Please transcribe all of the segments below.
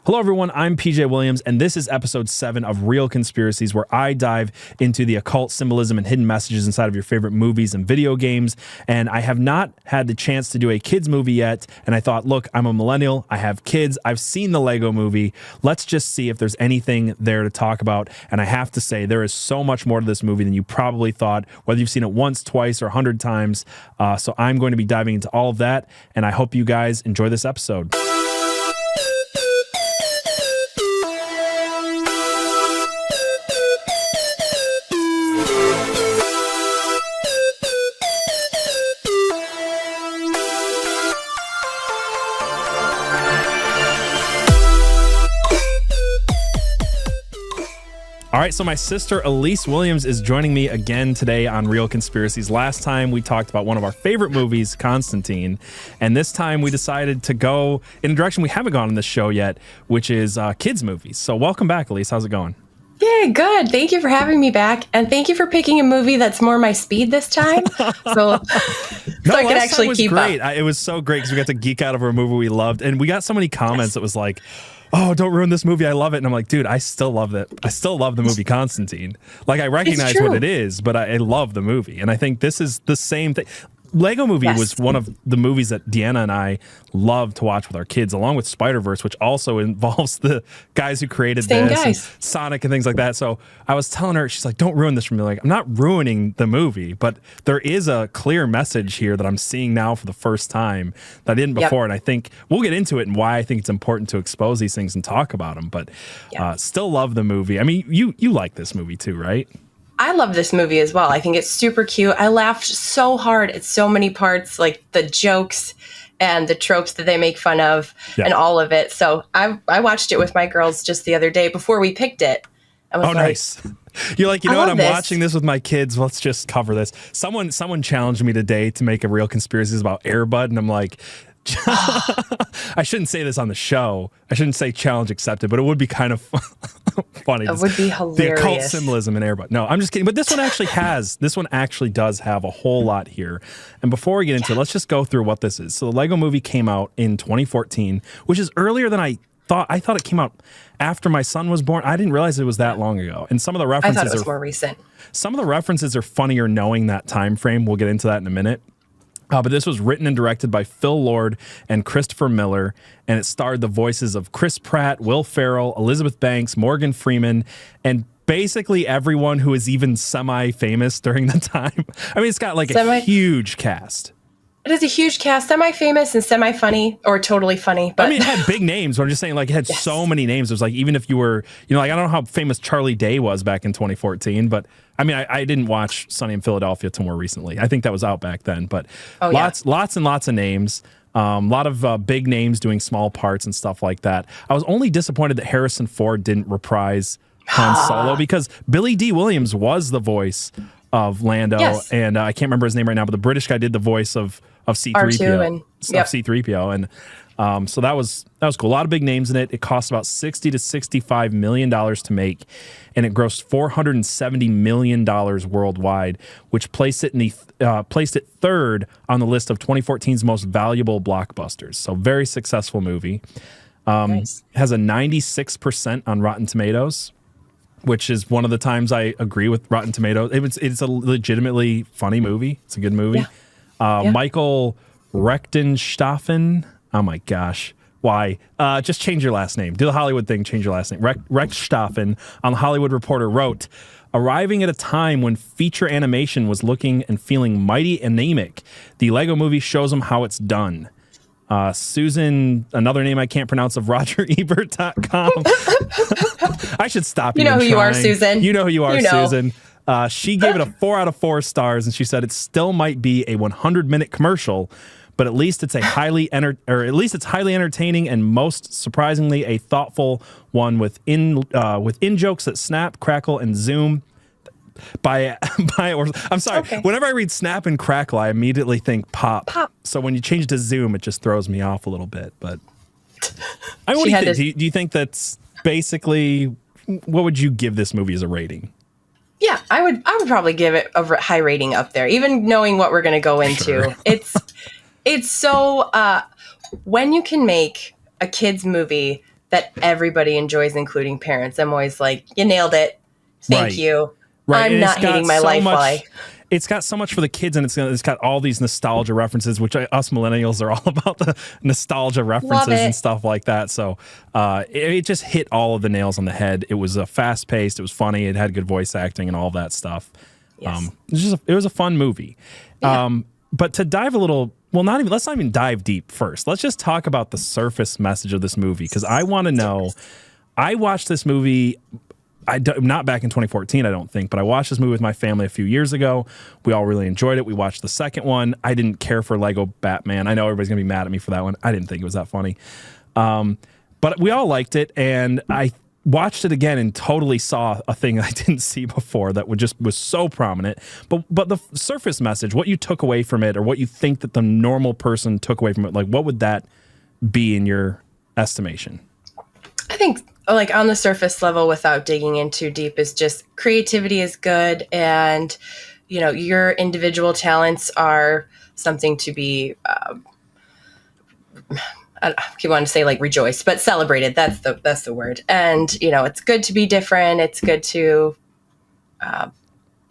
Hello, everyone. I'm PJ Williams, and this is episode 7 of Real Conspiracies, where I dive into the occult symbolism and hidden messages inside of your favorite movies and video games. And I have not had the chance to do a kids movie yet. And I thought, look, I'm a millennial. I have kids. I've seen the Lego movie. Let's just see if there's anything there to talk about. And I have to say, there is so much more to this movie than you probably thought, whether you've seen it once, twice, or 100 times. So I'm going to be diving into all of that. And I hope you guys enjoy this episode. All right, so my sister Elise Williams is joining me again today on Real Conspiracies. Last time we talked about one of our favorite movies, Constantine, and this time we decided to go in a direction we haven't gone on this show yet, which is kids movies. So welcome back, Elise. How's it going? Yeah, good. Thank you for having me back, and thank you for picking a movie that's more my speed this time, so I could actually keep great. up. It was so great because we got to geek out over a movie we loved, and we got so many comments that was like, oh, don't ruin this movie. I love it. And I'm like, dude, I still love it. I still love the movie Constantine. Like, I recognize what it is, but I love the movie. And I think this is the same thing. Lego Movie was one of the movies that Deanna and I love to watch with our kids, along with Spider-Verse, which also involves the guys who created and Sonic and things like that. So I was telling her, she's like, don't ruin this for me. Like, I'm not ruining the movie, but there is a clear message here that I'm seeing now for the first time that I didn't before. And I think we'll get into it and why I think it's important to expose these things and talk about them. But still love the movie. I mean, you like this movie too, right? I love this movie as well. I think it's super cute. I laughed so hard at so many parts, like the jokes and the tropes that they make fun of and all of it. So I watched it with my girls just the other day before we picked it. I was nice. You're like, you know what? I'm watching this with my kids. Let's just cover this. Someone challenged me today to make a Real Conspiracies about Air Bud, and I'm like, I shouldn't say this on the show. I shouldn't say challenge accepted, but it would be kind of funny. It would be hilarious. The occult symbolism in Air Bud. No, I'm just kidding. But this one actually does have a whole lot here. And before we get into it, let's just go through what this is. So the Lego movie came out in 2014, which is earlier than I thought. I thought it came out after my son was born. I didn't realize it was that long ago. And some of the references I thought it was more recent. Some of the references are funnier knowing that time frame. We'll get into that in a minute. But this was written and directed by Phil Lord and Christopher Miller, and it starred the voices of Chris Pratt, Will Ferrell, Elizabeth Banks, Morgan Freeman, and basically everyone who is even semi-famous during the time. I mean, it's got like a huge cast. It is a huge cast, semi-famous and semi-funny, or totally funny. But I mean, it had big names, but I'm just saying, like, it had so many names. It was like, even if you were, like, I don't know how famous Charlie Day was back in 2014, but I mean, I didn't watch Sunny in Philadelphia till more recently. I think that was out back then, but lots and lots of names. A lot of big names doing small parts and stuff like that. I was only disappointed that Harrison Ford didn't reprise Han Solo because Billy D. Williams was the voice of Lando, and I can't remember his name right now, but the British guy did the voice of C-3PO, C-3PO, and so that was cool. A lot of big names in it. It cost about $60 to $65 million to make, and it grossed $470 million worldwide, which placed it third on the list of 2014's most valuable blockbusters. So very successful movie. Has a 96% on Rotten Tomatoes, which is one of the times I agree with Rotten Tomatoes. It's a legitimately funny movie. It's a good movie. Michael Rechtenstaufen. Oh my gosh. Why? Just change your last name. Do the Hollywood thing. Change your last name. Rechtenstaufen on The Hollywood Reporter wrote, arriving at a time when feature animation was looking and feeling mighty anemic, the Lego movie shows them how it's done. Susan, another name I can't pronounce, of RogerEbert.com. I should stop you. You know who you are, Susan. You know who you are, Susan. She gave it a 4 out of 4 stars, and she said it still might be a 100-minute commercial, but at least it's highly entertaining and most surprisingly a thoughtful one with in jokes that snap, crackle, and zoom. I'm sorry. Okay. Whenever I read snap and crackle, I immediately think pop. So when you change to zoom, it just throws me off a little bit. But I mean, what do you think that's basically? What would you give this movie as a rating? Yeah, I would probably give it a high rating up there, even knowing what we're going to go into. Sure. It's so when you can make a kids movie that everybody enjoys, including parents. I'm always like, you nailed it. Thank you. Right. I'm not hating my life while I... It's got so much for the kids, and it's got all these nostalgia references, which us millennials are all about, the nostalgia references and stuff like that. So it just hit all of the nails on the head. It was fast paced. It was funny. It had good voice acting and all that stuff. Yes. It was a fun movie. Yeah. But to dive a little, let's not even dive deep first. Let's just talk about the surface message of this movie, because I want to know. I watched this movie. Not back in 2014, I don't think, but I watched this movie with my family a few years ago. We all really enjoyed it. We watched the second one. I didn't care for Lego Batman. I know everybody's going to be mad at me for that one. I didn't think it was that funny. But we all liked it, and I watched it again and totally saw a thing I didn't see before that was so prominent. But the surface message, what you took away from it, or what you think that the normal person took away from it, like what would that be in your estimation? I think, like, on the surface level, without digging in too deep, is just creativity is good, and your individual talents are something to be I keep wanting to say like rejoiced, but celebrated. That's the word. And it's good to be different. It's good to kind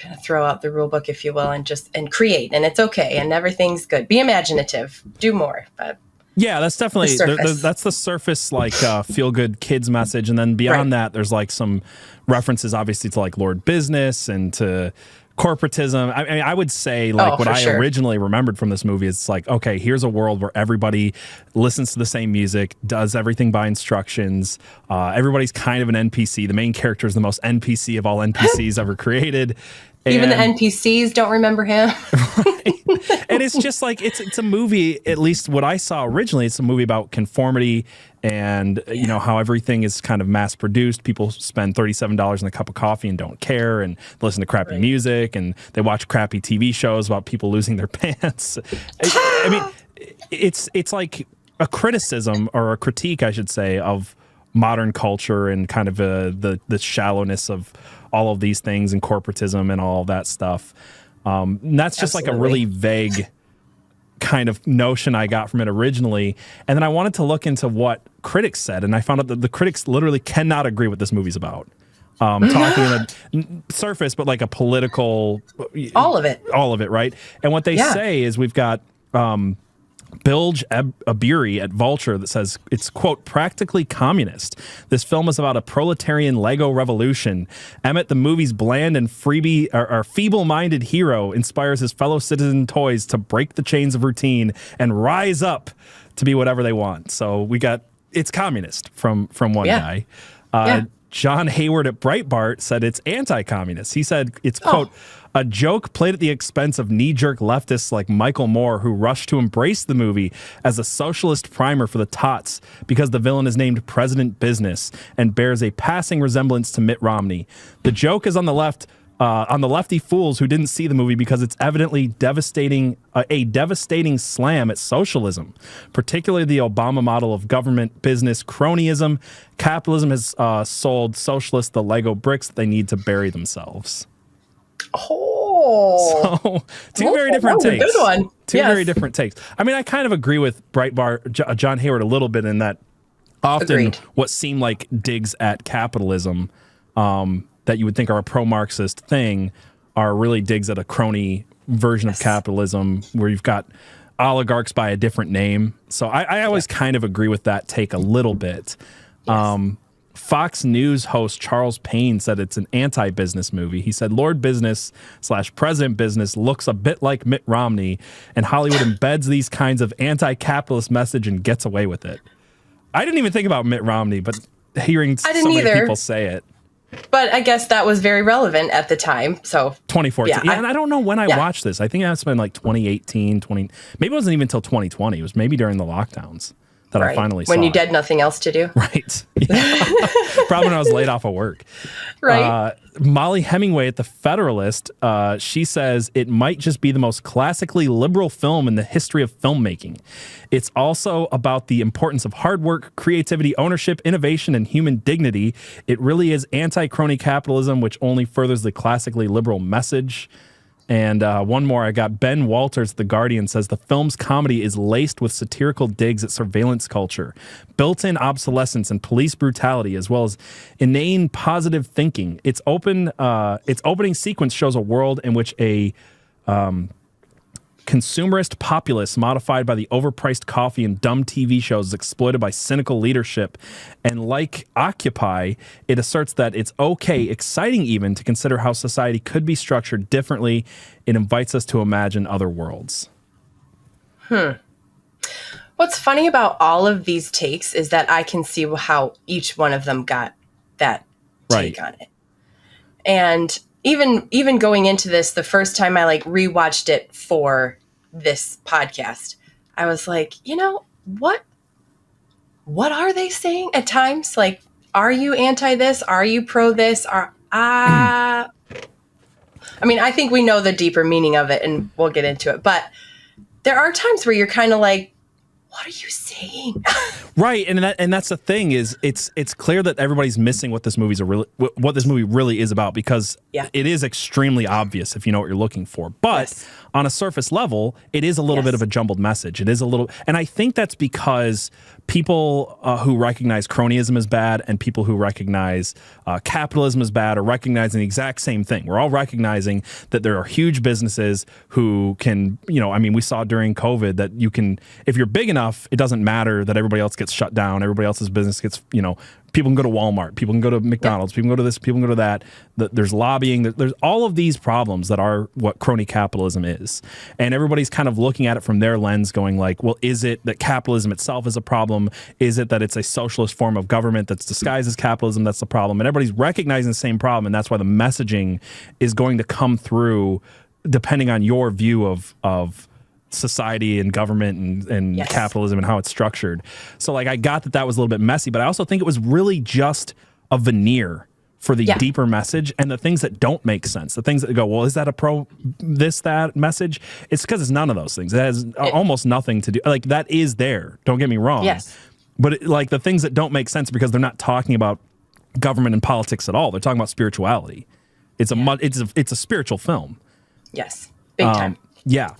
of throw out the rule book, if you will, and create. And it's okay, and everything's good. Be imaginative. Do more. But yeah, that's definitely that's the surface, like feel good kids message, and then beyond that, there's like some references, obviously, to like Lord Business and to corporatism. I mean, I would say like what I originally remembered from this movie is like, okay, here's a world where everybody listens to the same music, does everything by instructions. Everybody's kind of an NPC. The main character is the most NPC of all NPCs ever created. Even the NPCs don't remember him. Right. And it's just like, it's a movie, at least what I saw originally, it's a movie about conformity and, how everything is kind of mass produced. People spend $37 on a cup of coffee and don't care, and listen to crappy music, and they watch crappy TV shows about people losing their pants. I mean, it's like a criticism, or a critique, I should say, of modern culture and kind of the shallowness of all of these things and corporatism and all of that stuff. And that's just like a really vague kind of notion I got from it originally. And then I wanted to look into what critics said, and I found out that the critics literally cannot agree what this movie's about. Talking on the surface, but like a political... All of it, right? And what they say is we've got... Bilge Abiri at Vulture that says it's, quote, practically communist. This film is about a proletarian Lego revolution. Emmett, the movie's bland and feeble-minded hero, inspires his fellow citizen toys to break the chains of routine and rise up to be whatever they want. So it's communist from one guy. John Hayward at Breitbart said it's anti-communist. He said it's, quote, a joke played at the expense of knee-jerk leftists like Michael Moore, who rushed to embrace the movie as a socialist primer for the tots because the villain is named President Business and bears a passing resemblance to Mitt Romney. The joke is on the left, on the lefty fools who didn't see the movie because it's evidently a devastating slam at socialism, particularly the Obama model of government business cronyism. Capitalism has sold socialists the Lego bricks that they need to bury themselves. Oh, so two very different takes. Good one. Two very different takes. I mean, I kind of agree with Breitbart, John Hayward, a little bit in that often what seem like digs at capitalism that you would think are a pro-Marxist thing are really digs at a crony version of capitalism where you've got oligarchs by a different name. So I always kind of agree with that take a little bit. Fox News host Charles Payne said it's an anti-business movie. He said Lord Business / President Business looks a bit like Mitt Romney, and Hollywood embeds these kinds of anti-capitalist message and gets away with it. I didn't even think about Mitt Romney, but hearing so many people say it. But I guess that was very relevant at the time. So 2014. And I don't know when I watched this. I think that's been like 2018, maybe it wasn't even until 2020. It was maybe during the lockdowns that I finally saw. When you had nothing else to do. Right. Yeah. Probably when I was laid off of work. Right. Molly Hemingway at The Federalist, she says it might just be the most classically liberal film in the history of filmmaking. It's also about the importance of hard work, creativity, ownership, innovation, and human dignity. It really is anti-crony capitalism, which only furthers the classically liberal message. And one more, I got Ben Walters, The Guardian, says the film's comedy is laced with satirical digs at surveillance culture, built-in obsolescence and police brutality, as well as inane positive thinking. Its opening sequence shows a world in which a consumerist populace modified by the overpriced coffee and dumb TV shows is exploited by cynical leadership. And like Occupy, it asserts that it's okay, exciting even, to consider how society could be structured differently. It invites us to imagine other worlds. What's funny about all of these takes is that I can see how each one of them got that take on it. And even going into this, the first time I rewatched it for this podcast, I was like, what are they saying at times? Like, are you anti this? Are you pro this? I think we know the deeper meaning of it and we'll get into it, but there are times where you're kind of like, what are you saying? Right, and that's the thing is it's clear that everybody's missing what this movie really is about, because it is extremely obvious if you know what you're looking for. But on a surface level, it is a little bit of a jumbled message. It is a little, and I think that's because people who recognize cronyism as bad and people who recognize capitalism as bad are recognizing the exact same thing. We're all recognizing that there are huge businesses who can, we saw during COVID that you can, if you're big enough, it doesn't matter that everybody else gets shut down. Everybody else's business gets, people can go to Walmart, people can go to McDonald's, people can go to this, people can go to that. There's lobbying. There's all of these problems that are what crony capitalism is. And everybody's kind of looking at it from their lens going like, well, is it that capitalism itself is a problem? Is it that it's a socialist form of government that's disguised as capitalism that's the problem? And everybody's recognizing the same problem. And that's why the messaging is going to come through depending on your view of society and government and capitalism and how it's structured. So I got that was a little bit messy, but I also think it was really just a veneer for the deeper message and the things that don't make sense. The things that go, well, is that a pro that message? It's because it's none of those things. It has almost nothing to do. That is there. Don't get me wrong. Yes. But the things that don't make sense because they're not talking about government and politics at all. They're talking about spirituality. It's a spiritual film. Yes. Big time. Yeah.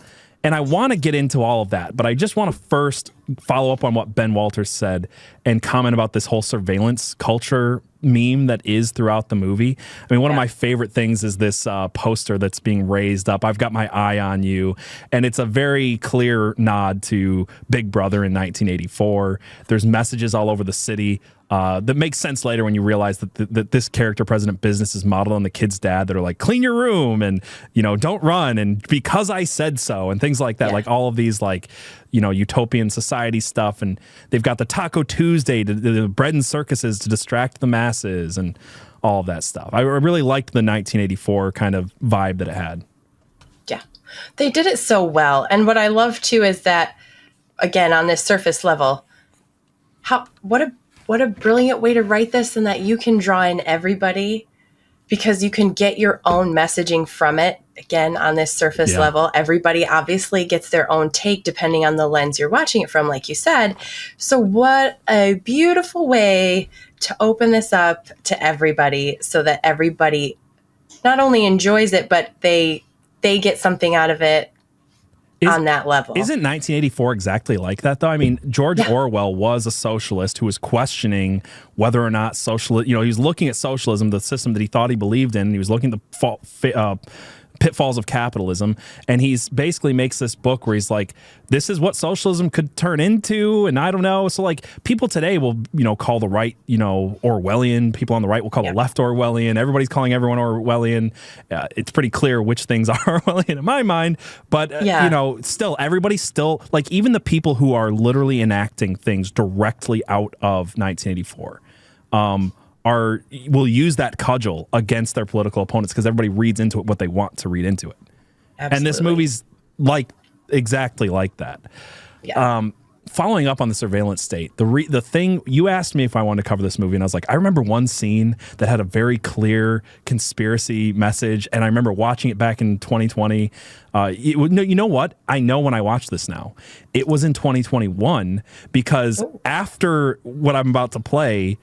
And I want to get into all of that, but I just want to first follow up on what Ben Walters said and comment about this whole surveillance culture meme that is throughout the movie. I mean, one of my favorite things is this poster that's being raised up. I've got my eye on you. And it's a very clear nod to Big Brother in 1984. There's messages all over the city that makes sense later when you realize that this character, President Business, is modeled on the kid's dad that are like, clean your room and, don't run. And because I said so and things like that, like all of these utopian society stuff. And they've got the Taco Tuesday, the bread and circuses to distract the masses and all of that stuff. I really liked the 1984 kind of vibe that it had. Yeah, they did it so well. And what I love too is that, again, on this surface level, what a brilliant way to write this, and that you can draw in everybody because you can get your own messaging from it. Again, on this surface level, everybody obviously gets their own take depending on the lens you're watching it from, like you said. So what a beautiful way to open this up to everybody so that everybody not only enjoys it, but they get something out of it on that level. Isn't 1984 exactly like that, though? I mean, George Orwell was a socialist who was questioning whether or not socialism, he was looking at socialism, the system that he thought he believed in. And he was looking at the pitfalls of capitalism, and he's basically makes this book where he's like, this is what socialism could turn into, and I don't know. So people today will call the right Orwellian, people on the right will call the left Orwellian. Everybody's calling everyone Orwellian. It's pretty clear which things are Orwellian in my mind, but still everybody's still even the people who are literally enacting things directly out of 1984 will use that cudgel against their political opponents because everybody reads into it what they want to read into it. Absolutely. And this movie's exactly like that. Yeah. Following up on the surveillance state, the thing you asked me if I wanted to cover this movie, and I was like, I remember one scene that had a very clear conspiracy message, and I remember watching it back in 2020. You know what? I know when I watched this now. It was in 2021 because after what I'm about to play,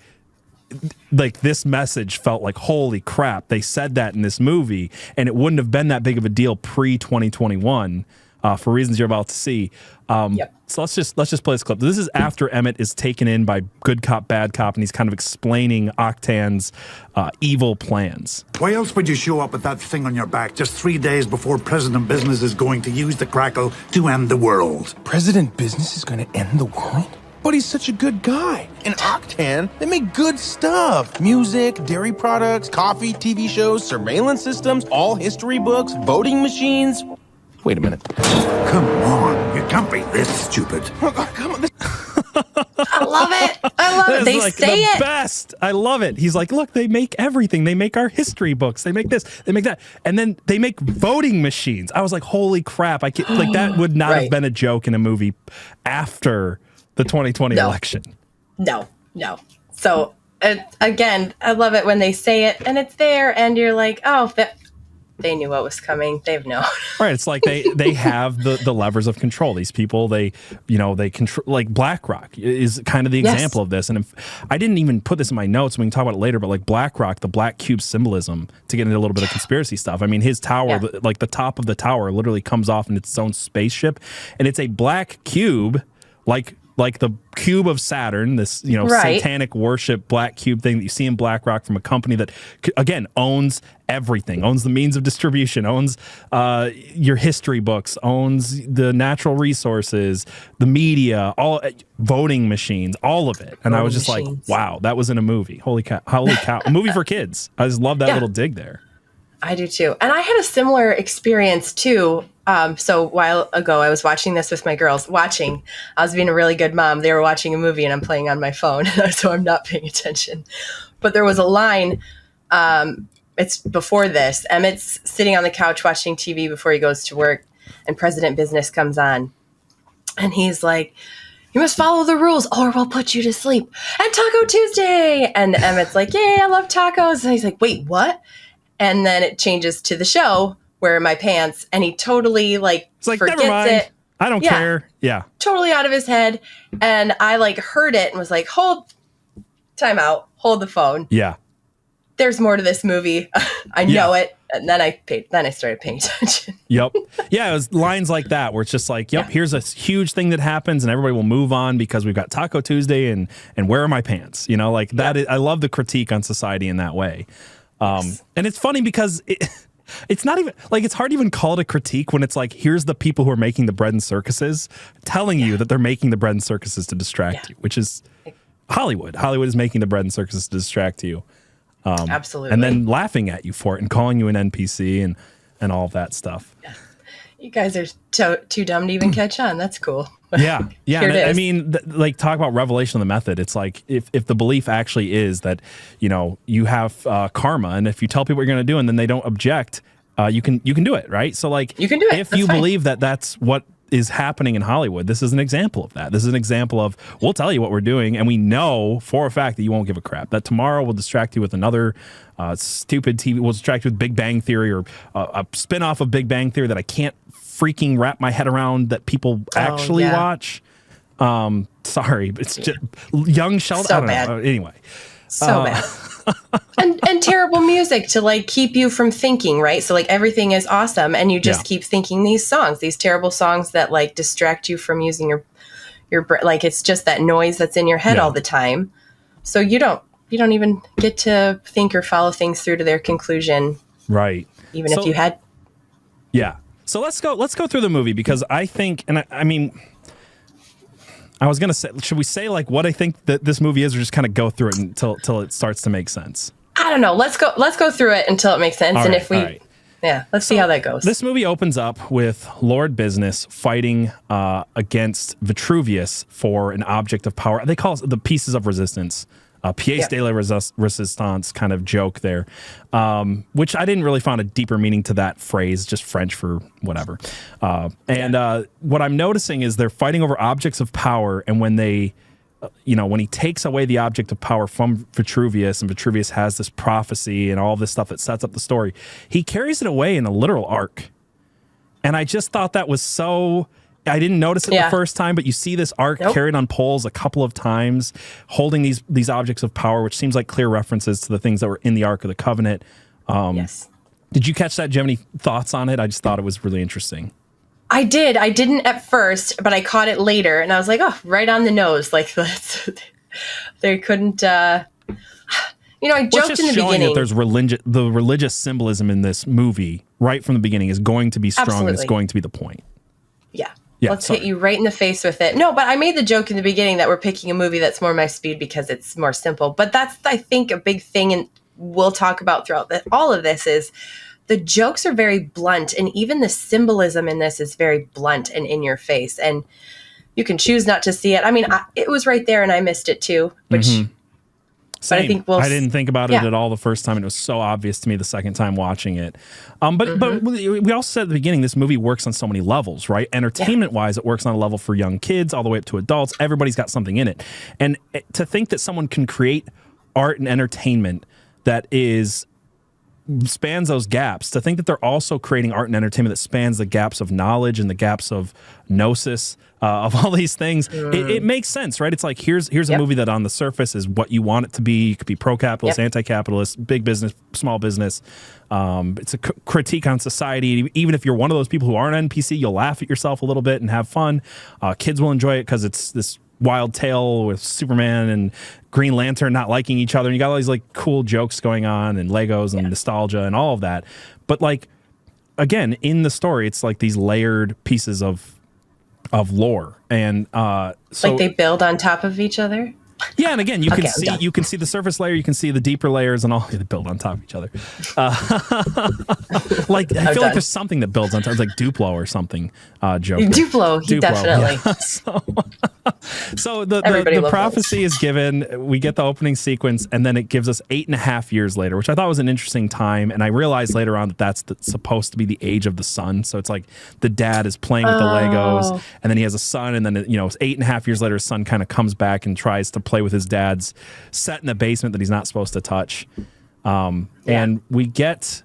like this message felt like, holy crap, they said that in this movie, and it wouldn't have been that big of a deal pre-2021 for reasons you're about to see. So let's just play this clip. This is after Emmett is taken in by good cop, bad cop, and he's kind of explaining Octan's evil plans. Why else would you show up with that thing on your back just 3 days before President Business is going to use the crackle to end the world? President Business is going to end the world? But he's such a good guy. In Octan, they make good stuff. Music, dairy products, coffee, TV shows, surveillance systems, all history books, voting machines. Wait a minute. Come on, you can't be this stupid. Come on. I love it. I love it. They like say the it. best. I love it. He's like, look, they make everything. They make our history books. They make this. They make that. And then they make voting machines. I was like, holy crap. I can't, like that would not have been a joke in a movie after the 2020 election. No. So again, I love it when they say it and it's there and you're like, oh, they knew what was coming. They've known. Right. It's like they have the levers of control. These people, they control, like BlackRock is kind of the example of this. And I didn't even put this in my notes. We can talk about it later, but like BlackRock, the black cube symbolism, to get into a little bit of conspiracy stuff. I mean, his tower, like the top of the tower literally comes off in its own spaceship, and it's a black cube, like the cube of Saturn, this satanic worship black cube thing that you see in BlackRock from a company that, again, owns everything, owns the means of distribution, owns your history books, owns the natural resources, the media, all voting machines, all of it. And I was just like, wow, that was in a movie. Holy cow. A movie for kids. I just love that little dig there. I do too. And I had a similar experience too. So a while ago, I was watching this with my girls. I was being a really good mom. They were watching a movie and I'm playing on my phone, so I'm not paying attention. But there was a line, it's before this. Emmett's sitting on the couch watching TV before he goes to work, and President Business comes on. And he's like, you must follow the rules or we'll put you to sleep. And Taco Tuesday! And Emmett's like, yay, I love tacos. And he's like, wait, what? And then it changes to the show, Where Are My Pants? And he totally it's like, forgets never mind. it. I don't care. Yeah. Totally out of his head. And I heard it and was like, time out, hold the phone. Yeah. There's more to this movie. I know it. And then I started paying attention. Yep. Yeah, it was lines like that where it's just like, here's a huge thing that happens and everybody will move on because we've got Taco Tuesday and Where Are My Pants? That is, I love the critique on society in that way. And it's funny because it's not even it's hard to even call it a critique when it's like, here's the people who are making the bread and circuses telling you that they're making the bread and circuses to distract you, which is Hollywood. Hollywood is making the bread and circuses to distract you. Absolutely. And then laughing at you for it and calling you an NPC and all of that stuff. You guys are too dumb to even catch on. That's cool. Yeah. I mean, talk about revelation of the method. It's like if the belief actually is that, you have karma, and if you tell people what you're going to do and then they don't object, you can do it, right? So you can do it. If you believe that that's what is happening in Hollywood, this is an example of that. This is an example of, we'll tell you what we're doing, and we know for a fact that you won't give a crap. That tomorrow we'll distract you with another stupid TV. We'll distract you with Big Bang Theory or a spinoff of Big Bang Theory that I can't freaking wrap my head around that people actually watch. Sorry, but it's just young Sheldon. So I don't bad. know. Anyway. So bad. and terrible music to keep you from thinking, right? So everything is awesome and you just keep thinking these terrible songs that distract you from using your brain. It's just that noise that's in your head all the time. So you don't even get to think or follow things through to their conclusion. Right. Even if you had. Yeah. So let's go through the movie, because I think, and I mean, I was going to say, should we say what I think that this movie is, or just kind of go through it until it starts to make sense? I don't know. Let's go through it until it makes sense. Let's see how that goes. This movie opens up with Lord Business fighting against Vitruvius for an object of power. They call it the pieces of resistance. Pièce de la Resistance kind of joke there, which I didn't really find a deeper meaning to that phrase, just French for whatever. What I'm noticing is they're fighting over objects of power, and when they, when he takes away the object of power from Vitruvius, and Vitruvius has this prophecy and all this stuff that sets up the story, he carries it away in a literal ark. And I just thought that was so I didn't notice it the first time, but you see this ark carried on poles a couple of times, holding these objects of power, which seems like clear references to the things that were in the Ark of the Covenant. Yes. Did you catch that? Do you have any thoughts on it? I just thought it was really interesting. I did. I didn't at first, but I caught it later, and I was like, oh, right on the nose. Like, they couldn't... I joked in the beginning that there's the religious symbolism in this movie right from the beginning is going to be strong and it's going to be the point. Yeah. Let's hit you right in the face with it. No, but I made the joke in the beginning that we're picking a movie that's more my speed because it's more simple. But that's, I think, a big thing, and we'll talk about throughout all of this is the jokes are very blunt, and even the symbolism in this is very blunt and in your face. And you can choose not to see it. I mean, it was right there, and I missed it too, which... Same. But I think I didn't think about it at all the first time. It was so obvious to me the second time watching it. But we also said at the beginning, this movie works on so many levels, right? Entertainment-wise, it works on a level for young kids all the way up to adults. Everybody's got something in it. And to think that someone can create art and entertainment that spans those gaps, to think that they're also creating art and entertainment that spans the gaps of knowledge and the gaps of gnosis, of all these things, it makes sense, right? It's like, here's a movie that on the surface is what you want it to be. It could be pro-capitalist, anti-capitalist, big business, small business. It's a critique on society. Even if you're one of those people who aren't an NPC, you'll laugh at yourself a little bit and have fun. Kids will enjoy it because it's this wild tale with Superman and Green Lantern not liking each other. And you got all these like cool jokes going on and Legos and nostalgia and all of that. But like, again, in the story, it's like these layered pieces of lore, and so like they build on top of each other. Yeah, and again, you can see the surface layer, you can see the deeper layers, and all they build on top of each other. Like I feel like there's something that builds on top, like Duplo or something. Joke. Duplo, definitely. Yeah. So the prophecy is given. We get the opening sequence, and then it gives us 8.5 years later, which I thought was an interesting time. And I realized later on that that's supposed to be the age of the son. So it's like the dad is playing with the Legos, and then he has a son, and then 8.5 years later, his son kind of comes back and tries to play with his dad's set in the basement that he's not supposed to touch. And we get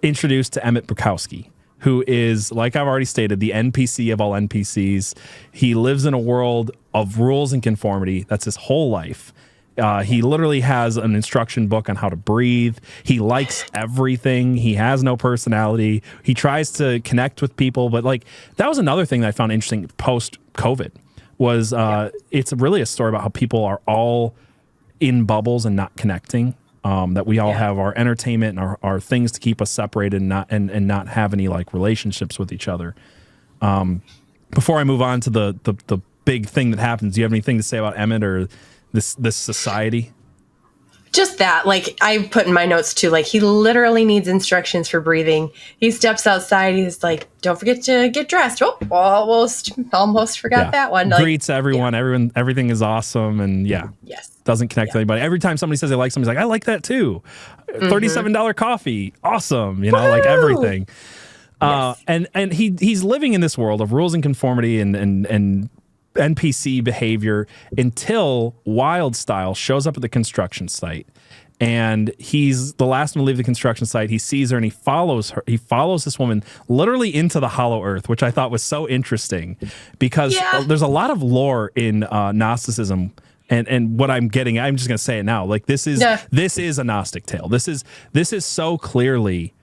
introduced to Emmett Bukowski, who is, like I've already stated, the NPC of all NPCs. He lives in a world of rules and conformity. That's his whole life. He literally has an instruction book on how to breathe. He likes everything. He has no personality. He tries to connect with people. But like, that was another thing that I found interesting post-COVID was it's really a story about how people are all in bubbles and not connecting. That we all have our entertainment and our things to keep us separated and not have any like relationships with each other. Before I move on to the big thing that happens, do you have anything to say about Emmett or this society? Just that, like I put in my notes too, like he literally needs instructions for breathing. He steps outside, he's like, don't forget to get dressed. Oh, almost forgot that one. Like, greets everyone, everything is awesome, and doesn't connect to anybody. Every time somebody says they like something, he's like, I like that too. $37 coffee, awesome, like everything. And he's living in this world of rules and conformity and NPC behavior until Wild Style shows up at the construction site, and he's the last one to leave the construction site. He sees her and he follows her. He follows this woman literally into the hollow earth, which I thought was so interesting because there's a lot of lore in Gnosticism. And what I'm getting, I'm just going to say it now. Like this is a Gnostic tale. This is so clearly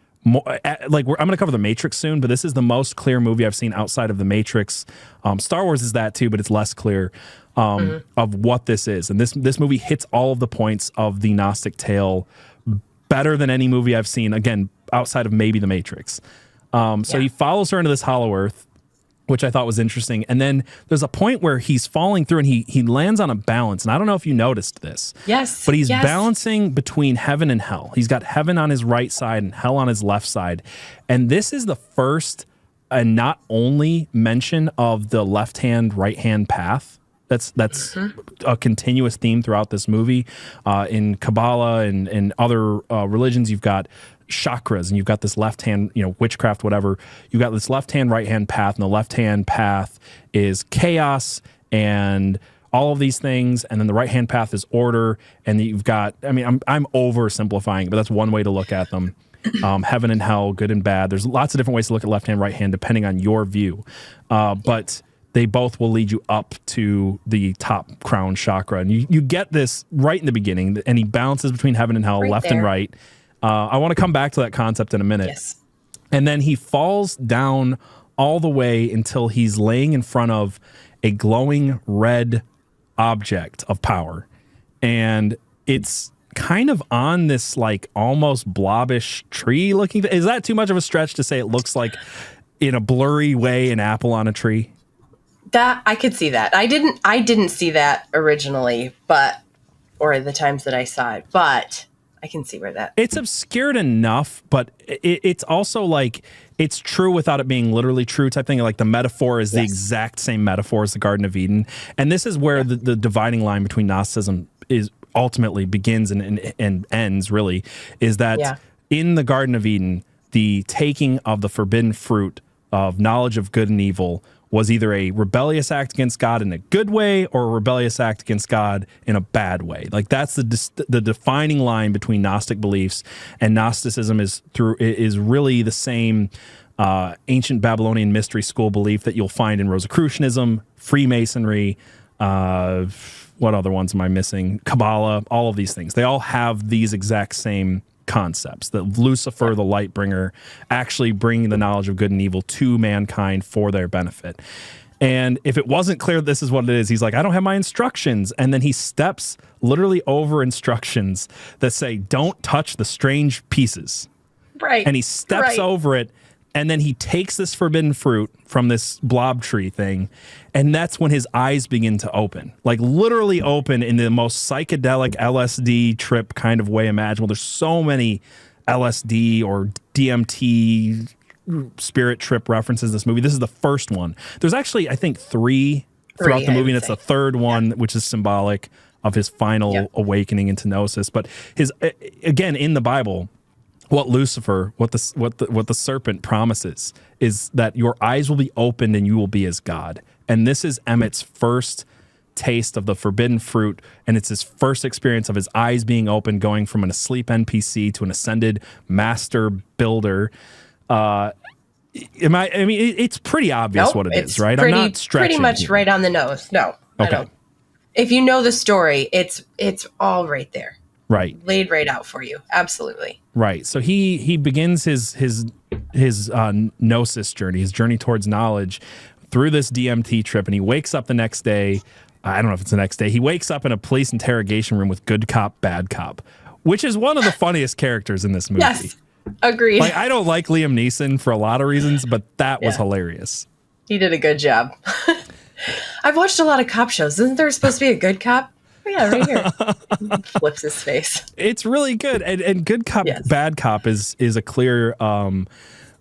like I'm going to cover The Matrix soon, but this is the most clear movie I've seen outside of The Matrix. Star Wars is that too, but it's less clear of what this is. And this movie hits all of the points of the Gnostic tale better than any movie I've seen, again, outside of maybe The Matrix. So he follows her into this hollow earth, which I thought was interesting. And then there's a point where he's falling through and he lands on a balance. And I don't know if you noticed this. Yes. But he's balancing between heaven and hell. He's got heaven on his right side and hell on his left side. And this is the first and not only mention of the left-hand, right-hand path. That's a continuous theme throughout this movie. In Kabbalah and other religions, you've got chakras, and you've got this left hand, witchcraft, whatever. You've got this left hand, right hand path, and the left hand path is chaos and all of these things, and then the right-hand path is order, and you've got, I mean, I'm oversimplifying, but that's one way to look at them. Heaven and hell, good and bad. There's lots of different ways to look at left hand, right hand, depending on your view. But they both will lead you up to the top crown chakra. And you get this right in the beginning, and he balances between heaven and hell, left and right. I want to come back to that concept in a minute. Yes. And then he falls down all the way until he's laying in front of a glowing red object of power. And it's kind of on this like almost blobbish tree looking. Is that too much of a stretch to say it looks like in a blurry way an apple on a tree? That I could see that. I didn't see that originally, or the times that I saw it, but I can see where that. It's obscured enough, but it's also like it's true without it being literally true type thing. Like the metaphor is the exact same metaphor as the Garden of Eden. And this is where the dividing line between Gnosticism is ultimately begins and ends, really, is that in the Garden of Eden, the taking of the forbidden fruit of knowledge of good and evil was either a rebellious act against God in a good way or a rebellious act against God in a bad way. Like that's the defining line between Gnostic beliefs, and Gnosticism is really the same ancient Babylonian mystery school belief that you'll find in Rosicrucianism, Freemasonry, what other ones am I missing? Kabbalah, all of these things. They all have these exact same concepts, that Lucifer, the light bringer, actually bringing the knowledge of good and evil to mankind for their benefit. And if it wasn't clear this is what it is, he's like, I don't have my instructions. And then he steps literally over instructions that say, don't touch the strange pieces. Right. And he steps over it. And then he takes this forbidden fruit from this blob tree thing. And that's when his eyes begin to open, like literally open in the most psychedelic LSD trip kind of way imaginable. There's so many LSD or DMT spirit trip references in this movie. This is the first one. There's actually, I think, three throughout the movie. And it's the third one, which is symbolic of his final awakening into gnosis. But his, again, in the Bible, what Lucifer, what the serpent promises is that your eyes will be opened and you will be as God. And this is Emmett's first taste of the forbidden fruit, and it's his first experience of his eyes being open, going from an asleep NPC to an ascended master builder. It's pretty obvious what it is, right? I'm not stretching. Pretty much right on the nose. No, I don't. If you know the story, it's all right there. Right. Laid right out for you. Absolutely. Right. So he begins his gnosis journey, his journey towards knowledge through this DMT trip, and he wakes up the next day. I don't know if it's the next day. He wakes up in a police interrogation room with good cop, bad cop, which is one of the funniest characters in this movie. Yes. Agreed. Like, I don't like Liam Neeson for a lot of reasons, but that was hilarious. He did a good job. I've watched a lot of cop shows. Isn't there supposed to be a good cop? Oh, yeah, right here. Flips his face. It's really good. And good cop, bad cop is a clear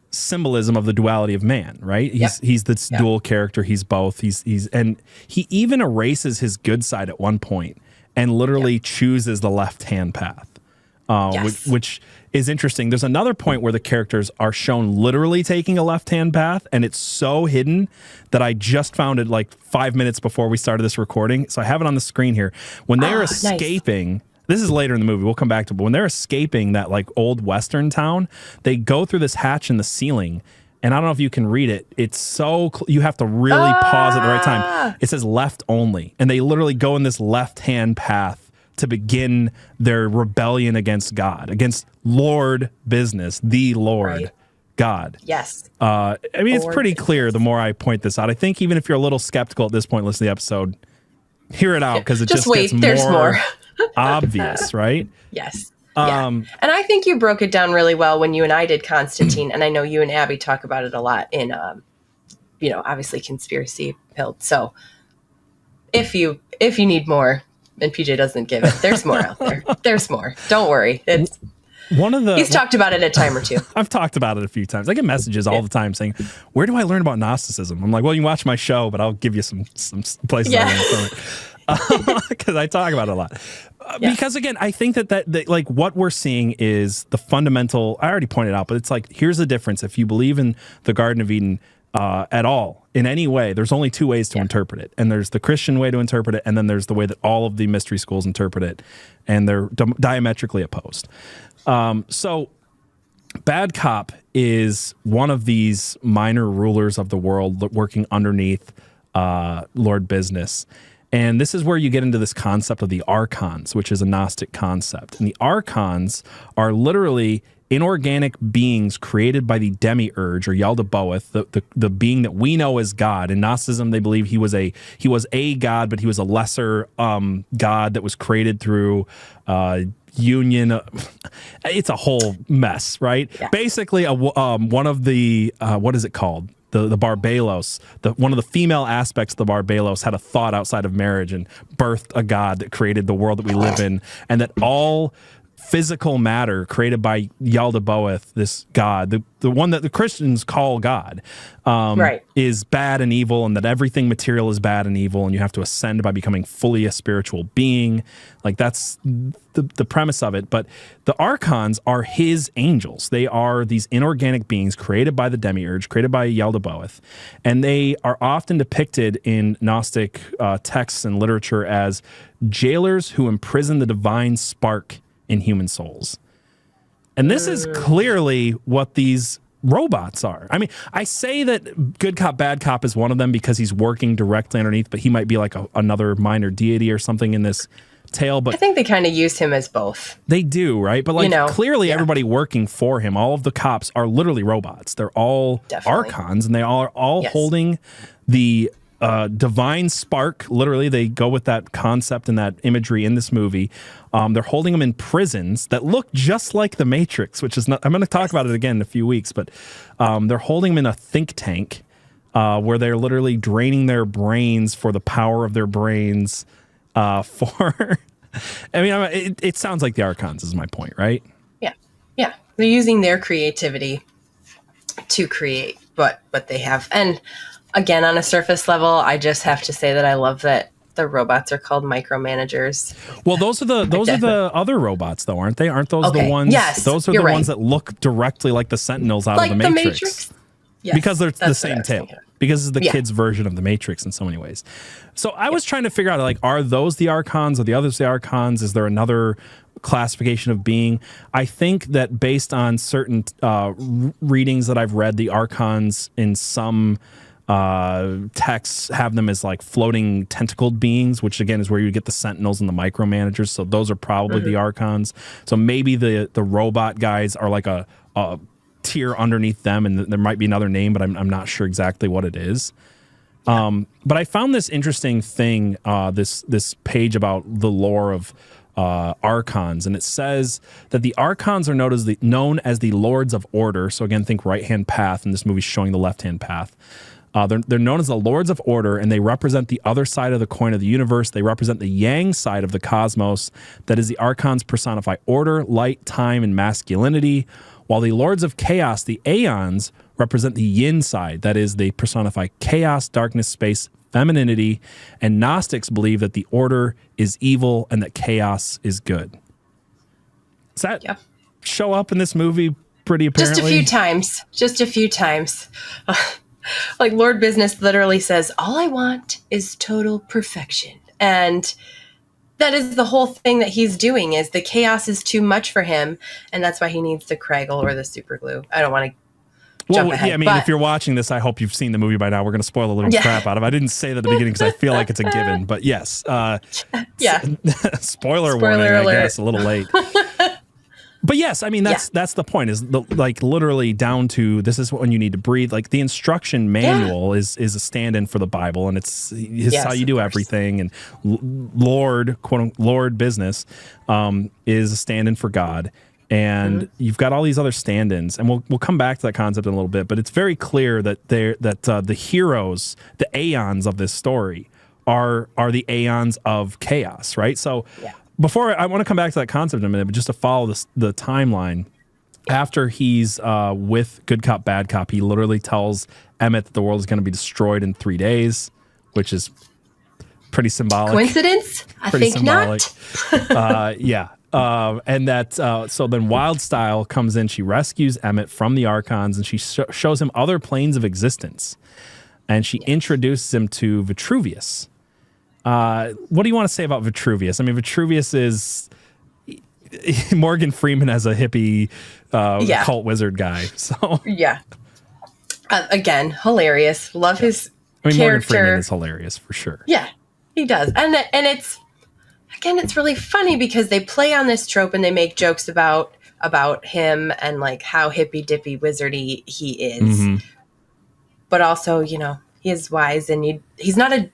symbolism of the duality of man, right? He's this dual character. He's both. And he even erases his good side at one point and literally chooses the left-hand path, which is interesting. There's another point where the characters are shown literally taking a left-hand path, and it's so hidden that I just found it like 5 minutes before we started this recording. So I have it on the screen here. When they're escaping, this is later in the movie, we'll come back to it, but when they're escaping that like old Western town, they go through this hatch in the ceiling, and I don't know if you can read it. It's so, you have to really pause at the right time. It says left only, and they literally go in this left-hand path to begin their rebellion against God, against Lord business, the Lord God. Yes. I mean, Lord it's pretty clear the more I point this out. I think even if you're a little skeptical at this point, listen to the episode, hear it out, because it just wait, gets there's more obvious, right? Yes. And I think you broke it down really well when you and I did Constantine, and I know you and Abby talk about it a lot in, obviously Conspiracy Pilled. So if you need more, and PJ doesn't give it, there's more out there. There's more. Don't worry. It's he's talked about it a time or two. I've talked about it a few times. I get messages all the time saying, "Where do I learn about Gnosticism?" I'm like, "Well, you watch my show, but I'll give you some places I learned from it." Because I talk about it a lot. Because again, I think that like what we're seeing is the fundamental. I already pointed out, but it's like, here's the difference. If you believe in the Garden of Eden, at all in any way. There's only two ways to interpret it, and there's the Christian way to interpret it, and then there's the way that all of the mystery schools interpret it, and they're diametrically opposed. So Bad Cop is one of these minor rulers of the world working underneath Lord Business. And this is where you get into this concept of the archons, which is a Gnostic concept. And the archons are literally inorganic beings created by the demiurge or Yaldabaoth, the being that we know as God. In Gnosticism, they believe he was a god, but he was a lesser god that was created through union. It's a whole mess, right? Yeah. Basically, one of the what is it called? The Barbalos, one of the female aspects of the Barbalos had a thought outside of marriage and birthed a god that created the world that we live in, and that all physical matter created by Yaldabaoth, this god, the one that the Christians call God, is bad and evil, and that everything material is bad and evil, and you have to ascend by becoming fully a spiritual being. Like, that's the premise of it. But the archons are his angels. They are these inorganic beings created by the demiurge, created by Yaldabaoth, and they are often depicted in Gnostic texts and literature as jailers who imprison the divine spark in human souls. And this is clearly what these robots are. I mean, I say that Good Cop, Bad Cop is one of them because he's working directly underneath, but he might be like another minor deity or something in this tale. But I think they kind of use him as both. They do, right? But like, clearly everybody working for him, all of the cops are literally robots. They're all archons, and they are all holding the divine spark. Literally, they go with that concept and that imagery in this movie. They're holding them in prisons that look just like the Matrix, which is not, I'm going to talk about it again in a few weeks, but they're holding them in a think tank where they're literally draining their brains for the power of their brains for I mean, it sounds like the archons is my point, right? Yeah, they're using their creativity to create what they have. And again, on a surface level, I just have to say that I love that the robots are called micromanagers. Well, those are the other robots, though, aren't they? Aren't those the ones? Yes, those are the ones that look directly like the Sentinels out of the Matrix. Yes, because they're the same tale. Because it's the kids' version of the Matrix in so many ways. So I was trying to figure out, like, are those the archons? Are the others the archons? Is there another classification of being? I think that based on certain readings that I've read, the archons in some texts have them as like floating tentacled beings, which again is where you get the Sentinels and the micromanagers. So those are probably the archons. So maybe the robot guys are like a tier underneath them, and there might be another name, but I'm not sure exactly what it is. But I found this interesting thing, this page about the lore of archons, and it says that the archons are known as the Lords of Order. So again, think right-hand path, and this movie's showing the left-hand path. They're known as the Lords of Order, and they represent the other side of the coin of the universe. They represent the yang side of the cosmos. That is, the archons personify order, light, time, and masculinity, while the Lords of Chaos, the aeons, represent the yin side. That is, they personify chaos, darkness, space, femininity, and Gnostics believe that the order is evil and that chaos is good. Does that show up in this movie pretty apparently? Just a few times. Like, Lord Business literally says, all I want is total perfection. And that is the whole thing that he's doing, is the chaos is too much for him. And that's why he needs the Kraggle or the super glue. I don't want to jump ahead. Yeah, I mean, if you're watching this, I hope you've seen the movie by now. We're going to spoil a little crap out of it. I didn't say that at the beginning because I feel like it's a given. But yes. Spoiler warning, alert. I guess, a little late. But yes, I mean, that's the point, is like literally down to, this is when you need to breathe. Like, the instruction manual is a stand-in for the Bible, and it's how you do everything. And Lord, quote unquote, Lord Business is a stand-in for God. And you've got all these other stand-ins, and we'll come back to that concept in a little bit. But it's very clear that the heroes, the aeons of this story, are the aeons of chaos, right? So. Yeah. Before, I want to come back to that concept in a minute, but just to follow the timeline, after he's with Good Cop, Bad Cop, he literally tells Emmett that the world is going to be destroyed in 3 days, which is pretty symbolic. Coincidence? I think symbolic. Not. Yeah. And that so then Wildstyle comes in. She rescues Emmett from the Archons, and she shows him other planes of existence, and she introduces him to Vitruvius. What do you want to say about Vitruvius? I mean, Vitruvius is Morgan Freeman as a hippie cult wizard guy. So yeah, again, hilarious. Love his Morgan character. Freeman is hilarious for sure. Yeah, he does, and it's again, it's really funny because they play on this trope and they make jokes about him and like how hippy dippy wizardy he is, but also he is wise and he's not a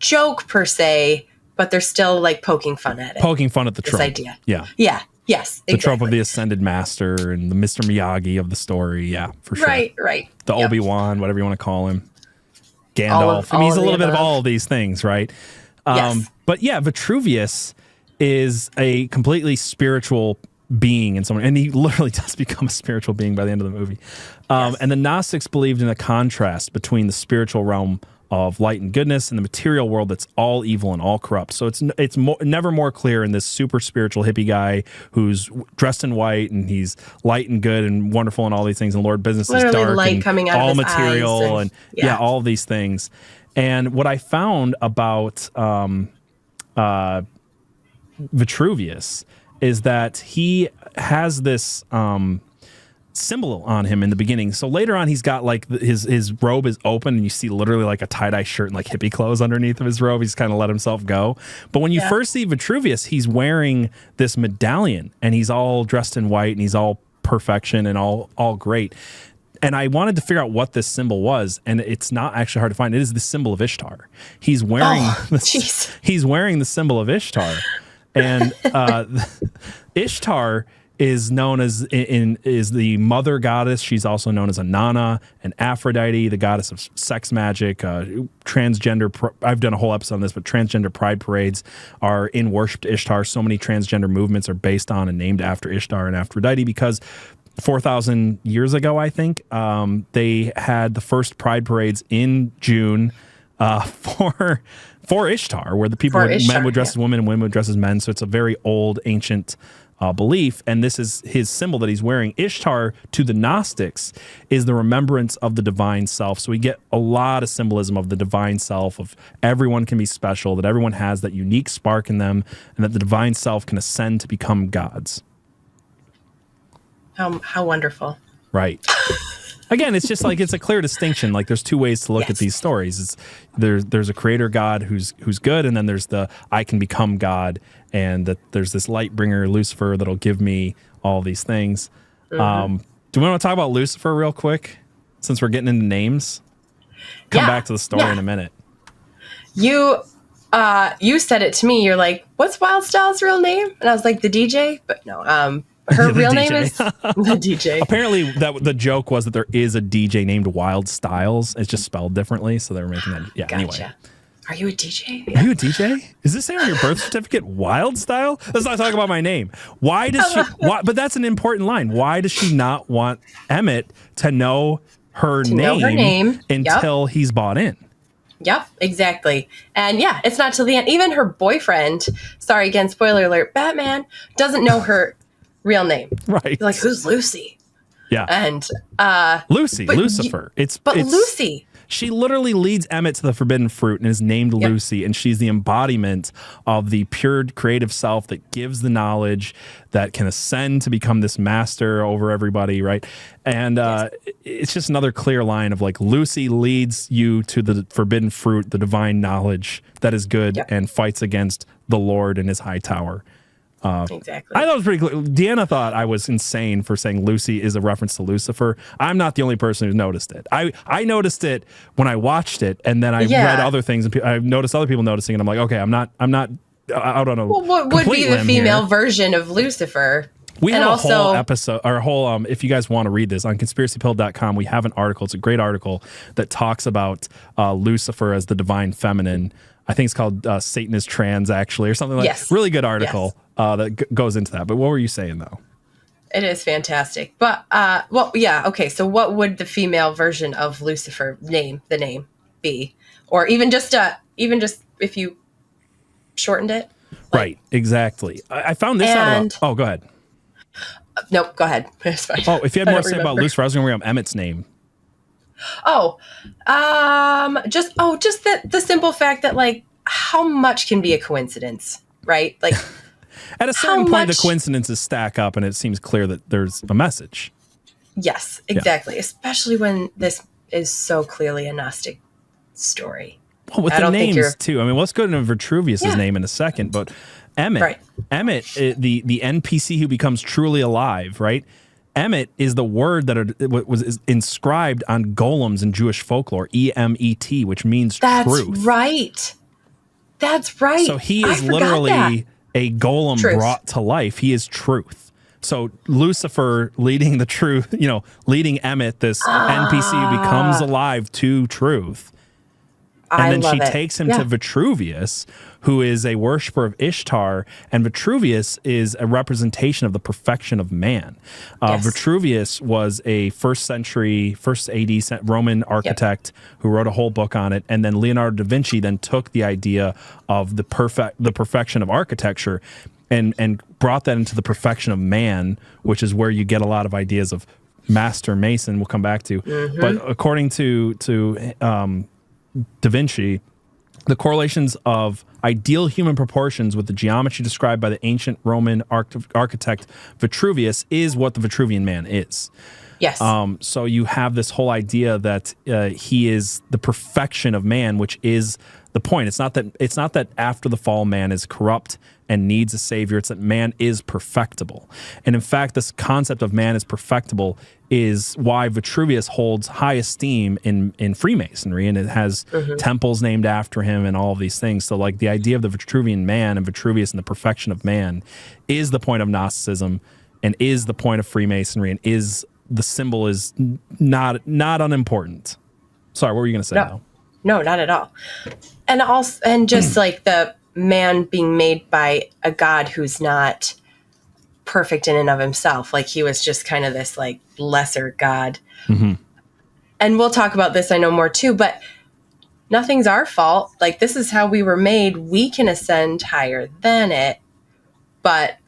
joke per se, but they're still like poking fun at the trope. Idea. Yeah. Yes. The trope of the Ascended Master and the Mr. Miyagi of the story. Yeah, for sure. Right. The Obi-Wan, whatever you want to call him. Gandalf. I mean, he's a little bit of all of these things, right? Yes. But yeah, Vitruvius is a completely spiritual being and he literally does become a spiritual being by the end of the movie. And the Gnostics believed in a contrast between the spiritual realm of light and goodness and the material world that's all evil and all corrupt. So it's never more clear in this super spiritual hippie guy who's dressed in white and he's light and good and wonderful and all these things, and Lord Business is dark light and coming out all of his material eyes and all of these things. And what I found about Vitruvius is that he has this symbol on him in the beginning. So later on, he's got like his robe is open and you see literally like a tie-dye shirt and like hippie clothes underneath of his robe. He's kind of let himself go. But when you first see Vitruvius, he's wearing this medallion and he's all dressed in white and he's all perfection and all great. And I wanted to figure out what this symbol was, and it's not actually hard to find. It is the symbol of Ishtar. He's wearing he's wearing the symbol of Ishtar. And Ishtar is known as is the mother goddess. She's also known as Inanna and Aphrodite, the goddess of sex magic, transgender. I've done a whole episode on this, but transgender pride parades are in worship to Ishtar. So many transgender movements are based on and named after Ishtar and Aphrodite because 4,000 years ago, I think, they had the first pride parades in June for Ishtar, where men would dress as women and women would dress as men. So it's a very old, ancient belief, and this is his symbol that he's wearing. Ishtar, to the Gnostics, is the remembrance of the divine self. So we get a lot of symbolism of the divine self, of everyone can be special, that everyone has that unique spark in them, and that the divine self can ascend to become gods. How wonderful. Right. Again, it's just like it's a clear distinction. Like there's two ways to look at these stories. It's there's a creator God who's good, and then there's the I can become God, and that there's this light bringer Lucifer that'll give me all these things. Mm-hmm. Do we want to talk about Lucifer real quick, since we're getting into names? Come back to the story in a minute. You said it to me. You're like, "What's Wildstyle's real name?" And I was like, "The DJ," but no. Her real name is the DJ. Apparently, the joke was that there is a DJ named Wild Styles. It's just spelled differently, so they were making that. Yeah. Gotcha. Anyway, are you a DJ? Are you a DJ? Is this say on your birth certificate Wild Style? Let's not talk about my name. Why does she? But that's an important line. Why does she not want Emmett to know her name until he's bought in? Yep, exactly. And it's not till the end. Even her boyfriend, sorry again, spoiler alert, Batman, doesn't know her real name. Right. He's like, who's Lucy? Yeah. And Lucifer. It's Lucy. She literally leads Emmett to the forbidden fruit and is named Lucy, and she's the embodiment of the pure creative self that gives the knowledge that can ascend to become this master over everybody, right? And it's just another clear line of like Lucy leads you to the forbidden fruit, the divine knowledge that is good, and fights against the Lord in his high tower. Exactly. I thought it was pretty clear. Deanna thought I was insane for saying Lucy is a reference to Lucifer. I'm not the only person who's noticed it. I noticed it when I watched it, and then I read other things, and I noticed other people noticing it. I'm like, okay, I'm not out on a what would be the female version of Lucifer? We have a whole episode, or a whole, if you guys want to read this, on conspiracypill.com, we have an article. It's a great article that talks about Lucifer as the divine feminine. I think it's called Satan is Trans, actually, or something like that. Really good article that goes into that. But what were you saying, though? It is fantastic. But, okay. So what would the female version of Lucifer the name be? Or even just if you shortened it? Right, exactly. I found this out about... Oh, go ahead. Nope, go ahead. It's fine. Oh, if you had I more don't to say about remember. Lucifer, I was going to bring up Emmett's name. Just the simple fact that, like, how much can be a coincidence, right? Like, At a certain point, much- the coincidences stack up, and it seems clear that there's a message. yes, exactly. Especially when this is so clearly a Gnostic story. Well, with I the don't think names too. I mean, let's go into Vitruvius's Yeah. name in a second, but Emmett, Right. the NPC who becomes truly alive, right? Emmet is the word that was inscribed on golems in Jewish folklore, E-M-E-T, which means That's truth. right. That's right. So he I is forgot literally that. a golem Truth. brought to life. He is truth. So Lucifer leading the truth, leading Emmet, this NPC who becomes alive to truth. And then she takes him to Vitruvius, who is a worshiper of Ishtar, and Vitruvius is a representation of the perfection of man. Yes. Vitruvius was a first AD Roman architect who wrote a whole book on it, and then Leonardo da Vinci then took the idea of the perfection of architecture and brought that into the perfection of man, which is where you get a lot of ideas of master mason. We'll come back to, but according to Da Vinci, the correlations of ideal human proportions with the geometry described by the ancient Roman architect Vitruvius is what the Vitruvian man is. Yes. So you have this whole idea that he is the perfection of man, which is the point. It's not that after the fall man is corrupt and needs a savior. It's that man is perfectible. And in fact, this concept of man is perfectible is why Vitruvius holds high esteem in Freemasonry, and it has temples named after him and all of these things. So like the idea of the Vitruvian man and Vitruvius and the perfection of man is the point of Gnosticism and is the point of Freemasonry and is the symbol is not unimportant. Sorry, what were you going to say now? No, not at all. And also, and just like the man being made by a god who's not perfect in and of himself. Like he was just kind of this like lesser god. Mm-hmm. And we'll talk about this, I know more too, but nothing's our fault. Like this is how we were made. We can ascend higher than it, but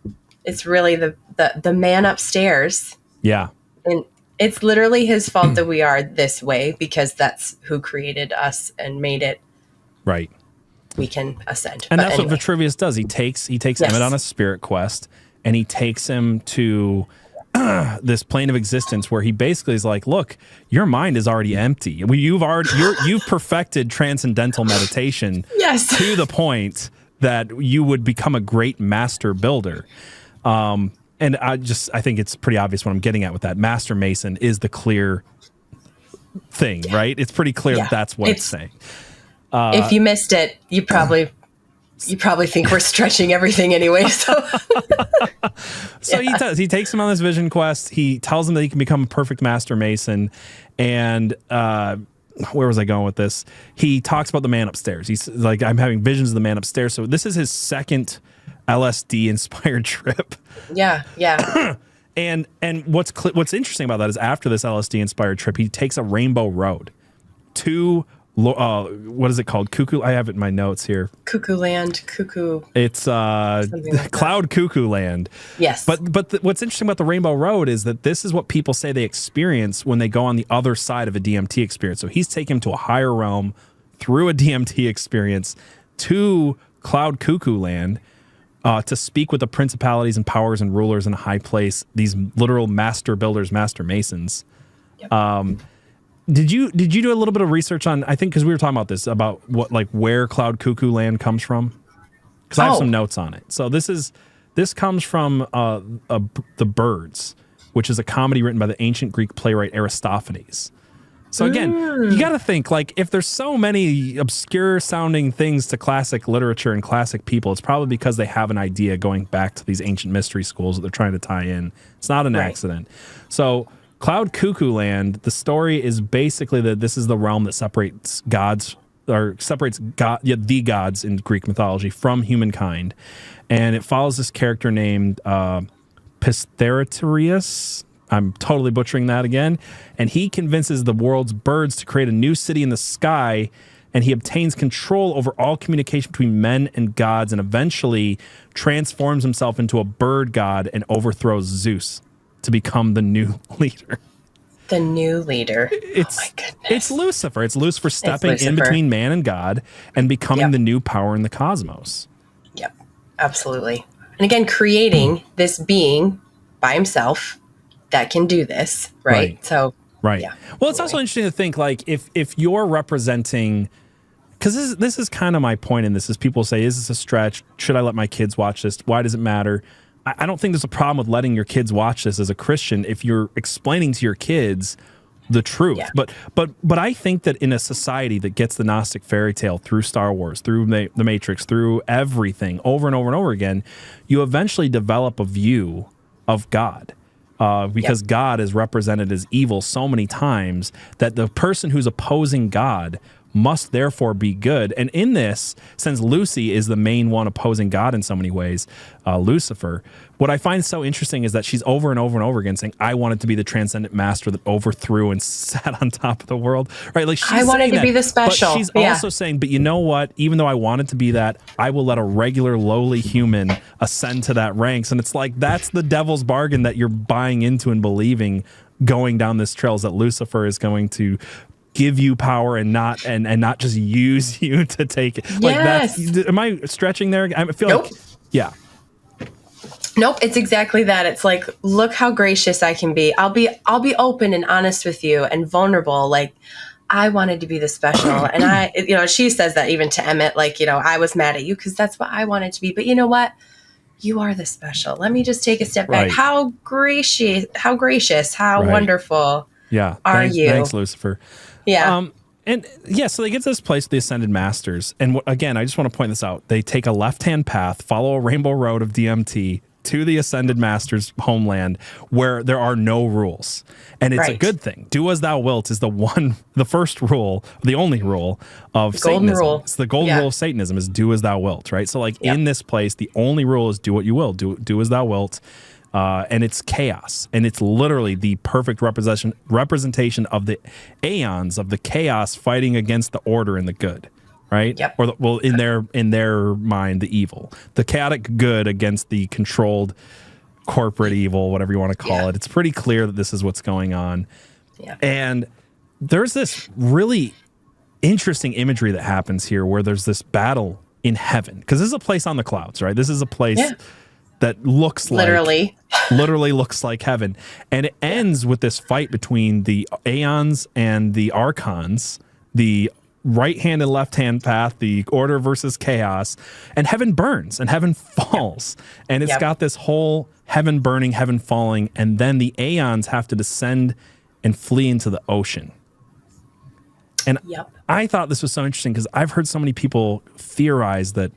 it's really the man upstairs. Yeah. And it's literally his fault that we are this way because that's who created us and made it. Right. We can ascend. And that's what Vitruvius does. He takes Emmett on a spirit quest, and he takes him to this plane of existence where he basically is like, look, your mind is already empty. You've perfected transcendental meditation Yes. to the point that you would become a great master builder. And I think it's pretty obvious what I'm getting at with that. Master Mason is the clear thing, right? It's pretty clear that that's what it's saying. If you missed it, you probably think we're stretching everything anyway. So He does. He takes him on this vision quest. He tells him that he can become a perfect master mason. And where was I going with this? He talks about the man upstairs. He's like, I'm having visions of the man upstairs. So this is his second LSD inspired trip. Yeah. And what's interesting about that is after this LSD inspired trip, he takes a rainbow road to what is it called? Cuckoo. I have it in my notes here. Cuckoo Land. Cuckoo. It's like Cloud Cuckoo Land. Yes. But what's interesting about the Rainbow Road is that this is what people say they experience when they go on the other side of a DMT experience. So he's taken him to a higher realm through a DMT experience to Cloud Cuckoo Land to speak with the principalities and powers and rulers in a high place. These literal master builders, master masons. Yep. Did you do a little bit of research on, I think, because we were talking about this, about what, like, where Cloud Cuckoo Land comes from? Because I have some notes on it. So this comes from The Birds, which is a comedy written by the ancient Greek playwright Aristophanes. So again, you got to think, like, if there's so many obscure sounding things to classic literature and classic people, it's probably because they have an idea going back to these ancient mystery schools that they're trying to tie in. It's not an accident. So Cloud Cuckoo Land, the story is basically that this is the realm that separates gods, or separates the gods in Greek mythology from humankind. And it follows this character named Pistheratarius. I'm totally butchering that again. And he convinces the world's birds to create a new city in the sky and he obtains control over all communication between men and gods, and eventually transforms himself into a bird god and overthrows Zeus to become the new leader. The new leader. Oh my goodness. It's Lucifer. It's Lucifer stepping in between man and God and becoming the new power in the cosmos. Yep, absolutely. And again, creating this being by himself that can do this, right? So, right. Yeah, well, it's also interesting to think, like, if you're representing, because this is kind of my point in this, is people say, is this a stretch? Should I let my kids watch this? Why does it matter? I don't think there's a problem with letting your kids watch this as a Christian if you're explaining to your kids the truth. Yeah. But I think that in a society that gets the Gnostic fairy tale through Star Wars, through the Matrix, through everything over and over and over again, you eventually develop a view of God. Because God is represented as evil so many times that the person who's opposing God must therefore be good. And in this, since Lucy is the main one opposing God in so many ways, Lucifer, what I find so interesting is that she's over and over and over again saying, I wanted to be the transcendent master that overthrew and sat on top of the world. Right? Like, she's I wanted to be the special. But she's also saying, but you know what? Even though I wanted to be that, I will let a regular lowly human ascend to that ranks. And it's like, that's the devil's bargain that you're buying into and believing going down this trail, is that Lucifer is going to give you power and not just use you to take it. Like, that's, am I stretching there? I feel like, yeah. Nope, it's exactly that. It's like, look how gracious I can be. I'll be open and honest with you and vulnerable. Like, I wanted to be the special. And she says that even to Emmett, like, I was mad at you because that's what I wanted to be. But you know what? You are the special. Let me just take a step back. How gracious, how wonderful are you? Thanks, Lucifer. Yeah. So they get to this place, the Ascended Masters. And again, I just want to point this out. They take a left-hand path, follow a rainbow road of DMT to the Ascended Masters' homeland where there are no rules. And it's a good thing. Do as thou wilt is the first rule, the only rule of Satanism. It's the golden rule of Satanism is do as thou wilt, right? So like in this place, the only rule is do what you will, do as thou wilt. And it's chaos, and it's literally the perfect representation of the aeons of the chaos fighting against the order and the good, right? Yep. Or in their mind, the evil, the chaotic good against the controlled corporate evil, whatever you want to call it. It's pretty clear that this is what's going on. Yeah. And there's this really interesting imagery that happens here, where there's this battle in heaven, because this is a place on the clouds, right? This is a place that looks literally looks like heaven. And it ends with this fight between the Aeons and the Archons, the right hand and left hand path, the order versus chaos, and heaven burns and heaven falls. And it's got this whole heaven burning, heaven falling, and then the Aeons have to descend and flee into the ocean. And I thought this was so interesting because I've heard so many people theorize that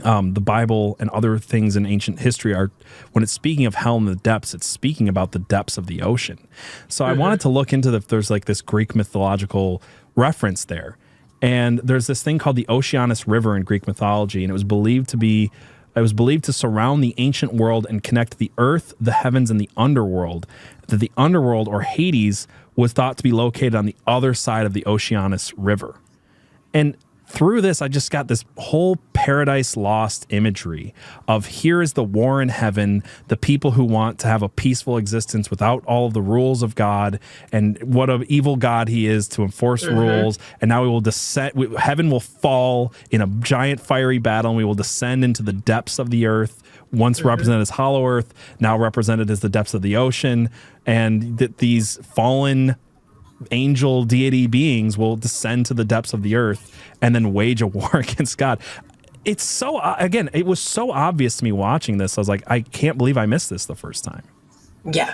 the Bible and other things in ancient history are, when it's speaking of hell in the depths, it's speaking about the depths of the ocean. So I wanted to look into if there's like this Greek mythological reference there. And there's this thing called the Oceanus River in Greek mythology, and it was believed to surround the ancient world and connect the earth, the heavens, and the underworld. That the underworld, or Hades, was thought to be located on the other side of the Oceanus River. And through this, I just got this whole Paradise Lost imagery of, here is the war in heaven, the people who want to have a peaceful existence without all of the rules of God, and what an evil God he is to enforce rules. And now we will descend, heaven will fall in a giant fiery battle, and we will descend into the depths of the earth, once represented as hollow earth, now represented as the depths of the ocean. And that these fallen angel deity beings will descend to the depths of the earth and then wage a war against God. It's so, again, it was so obvious to me watching this. I was like, I can't believe I missed this the first time. Yeah.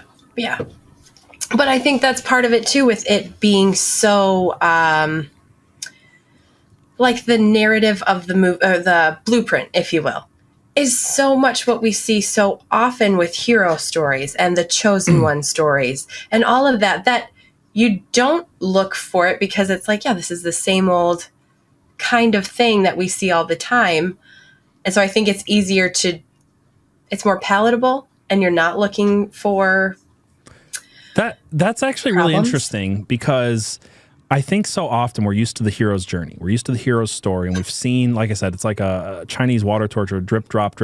But I think that's part of it too, with it being so, like the narrative of the movie, or the blueprint, if you will, is so much what we see so often with hero stories and the chosen one stories and all of that you don't look for it because it's like, this is the same old kind of thing that we see all the time. And so I think it's it's more palatable, and you're not looking for that's actually problems. Really interesting, because I think so often we're used to the hero's journey. We're used to the hero's story, and we've seen, like I said, it's like a Chinese water torture, drip, drop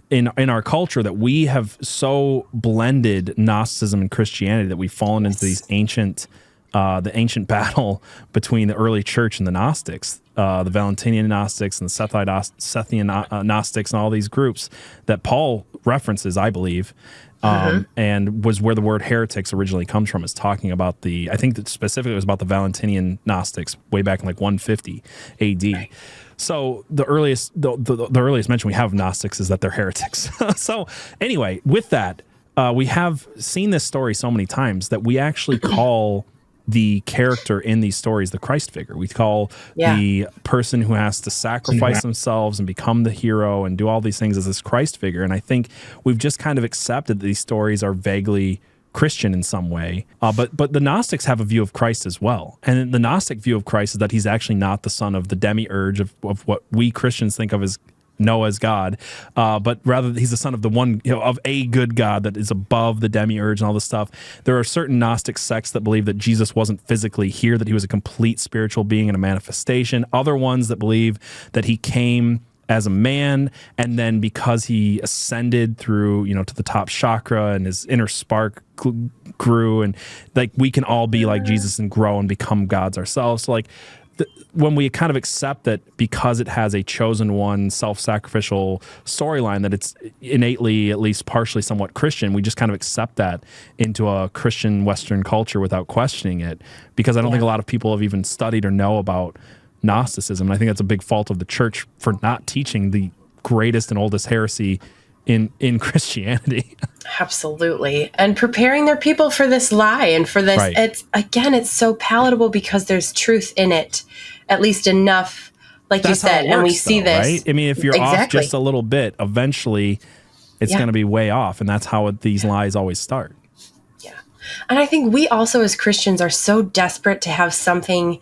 in our culture, that we have so blended Gnosticism and Christianity that we've fallen into these the ancient battle between the early church and the Gnostics, the Valentinian Gnostics and the Sethian Gnostics, and all these groups that Paul references, I believe. And was where the word heretics originally comes from, is talking about I think that specifically it was about the Valentinian Gnostics way back in like 150 AD. Right. So the earliest mention we have of Gnostics is that they're heretics. So anyway, with that, we have seen this story so many times that we actually call the character in these stories the Christ figure. We call the person who has to sacrifice themselves and become the hero and do all these things as this Christ figure. And I think we've just kind of accepted that these stories are vaguely Christian in some way. But the Gnostics have a view of Christ as well. And the Gnostic view of Christ is that he's actually not the son of the demiurge of what we Christians think of as Noah's God, but rather he's the son of the one, of a good God that is above the demiurge and all this stuff. There are certain Gnostic sects that believe that Jesus wasn't physically here, that he was a complete spiritual being and a manifestation. Other ones that believe that he came as a man, and then because he ascended through, to the top chakra and his inner spark grew, and like we can all be like Jesus and grow and become gods ourselves. So like, when we kind of accept that because it has a chosen one self-sacrificial storyline, that it's innately, at least partially, somewhat Christian, we just kind of accept that into a Christian Western culture without questioning it, because I don't think a lot of people have even studied or know about Gnosticism. And I think that's a big fault of the church for not teaching the greatest and oldest heresy in Christianity. Absolutely. And preparing their people for this lie and for this, it's so palatable because there's truth in it, at least enough, like you said, and we see this. Right? I mean, if you're off just a little bit, eventually it's going to be way off. And that's how these lies always start. Yeah. And I think we also as Christians are so desperate to have something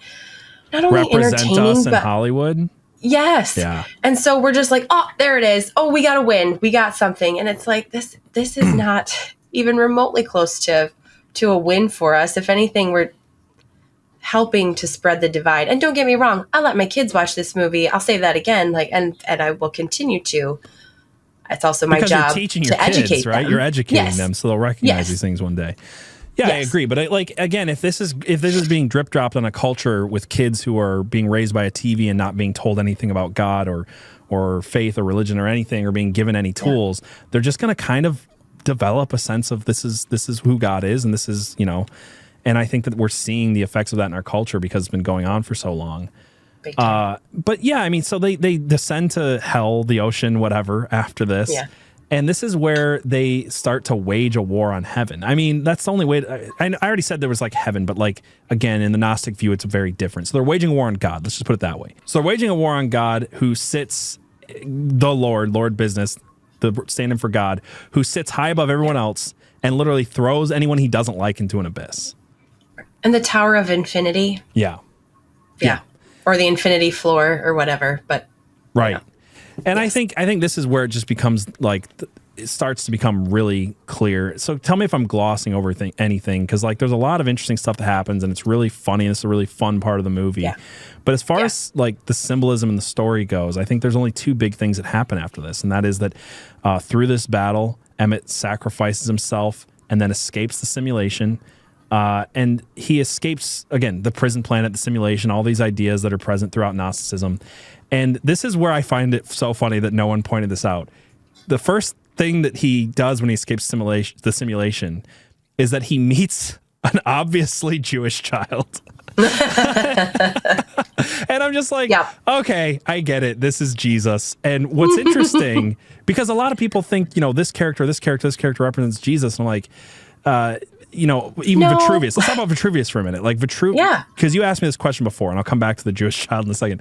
not only represent entertaining, us in but Hollywood. Yes. Yeah. And so we're just like, oh, there it is. Oh, we got to win. We got something. And it's like, this is not even remotely close to a win for us. If anything, we're helping to spread the divide. And don't get me wrong, I let my kids watch this movie. I'll say that again, and I will continue to. It's also my job you're teaching your to kids, educate right? them. You're educating them so they'll recognize these things one day. Yeah, I agree. But again, if this is being drip dropped on a culture with kids who are being raised by a TV and not being told anything about God or faith or religion or anything, or being given any tools, they're just going to kind of develop a sense of this is who God is, and this is, and I think that we're seeing the effects of that in our culture because it's been going on for so long. But yeah, I mean, so they descend to hell, the ocean, whatever, after this. Yeah. And this is where they start to wage a war on heaven. I mean, that's the only way. I already said there was like heaven, but like, again, in the Gnostic view, it's very different. So they're waging a war on God. Let's just put it that way. So they're waging a war on God, who sits, the Lord business, the standing for God, who sits high above everyone else and literally throws anyone he doesn't like into an abyss. And the Tower of Infinity. Yeah. Or the Infinity Floor or whatever. But right. And I think this is where it just becomes like, it starts to become really clear. So tell me if I'm glossing over anything, because like there's a lot of interesting stuff that happens and it's really funny and it's a really fun part of the movie. Yeah. But as far as like the symbolism and the story goes, I think there's only two big things that happen after this. And that is that through this battle, Emmett sacrifices himself and then escapes the simulation. And he escapes, again, the prison planet, the simulation, all these ideas that are present throughout Gnosticism. And this is where I find it so funny that no one pointed this out. The first thing that he does when he escapes the simulation is that he meets an obviously Jewish child. And I'm just like, okay, I get it. This is Jesus. And what's interesting, because a lot of people think, this character represents Jesus. And I'm like, Vitruvius. Let's talk about Vitruvius for a minute. Like Vitruvius, because you asked me this question before, and I'll come back to the Jewish child in a second.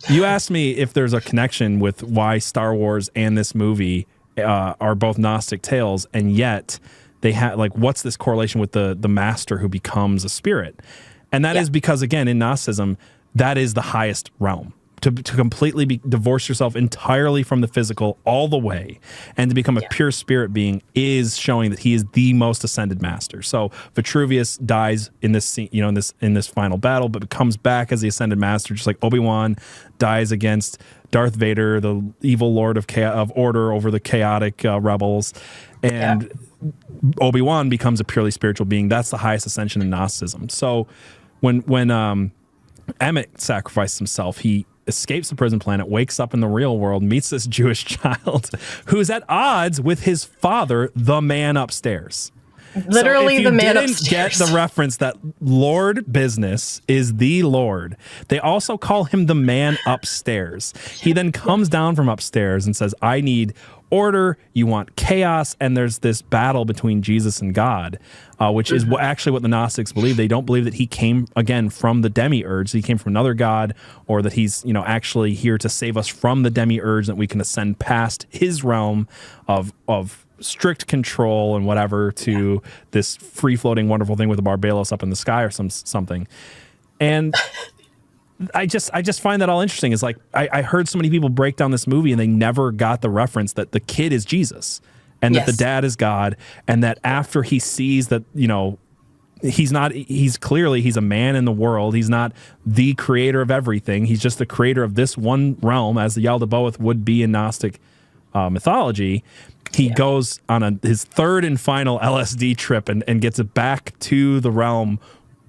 You asked me if there's a connection with why Star Wars and this movie are both Gnostic tales, and yet they have what's this correlation with the master who becomes a spirit? And that is because, again, in Gnosticism, that is the highest realm. to completely divorce yourself entirely from the physical all the way and to become a pure spirit being is showing that he is the most ascended master. So Vitruvius dies in this scene, in this final battle, but comes back as the ascended master, just like Obi-Wan dies against Darth Vader, the evil lord of order over the chaotic rebels, and Obi-Wan becomes a purely spiritual being. That's the highest ascension in Gnosticism. So when Emmett sacrifices himself, he escapes the prison planet, wakes up in the real world, meets this Jewish child who's at odds with his father, the man upstairs. Literally, so if the man you didn't upstairs. get the reference that Lord Business is the Lord, they also call him the man upstairs. He then comes down from upstairs and says, I need order, you want chaos, and there's this battle between Jesus and God, which is actually what the Gnostics believe. They don't believe that he came, again, from the demiurge, he came from another god, or that he's actually here to save us from the demiurge, that we can ascend past his realm of strict control and whatever to this free-floating wonderful thing with a Barbalos up in the sky or something. And I just find that all interesting. Is like I heard so many people break down this movie and they never got the reference that the kid is Jesus and that the dad is God, and that after he sees that he's a man in the world, he's not the creator of everything, he's just the creator of this one realm, as the Yaldabaoth would be in Gnostic mythology. He goes on his third and final LSD trip and gets it back to the realm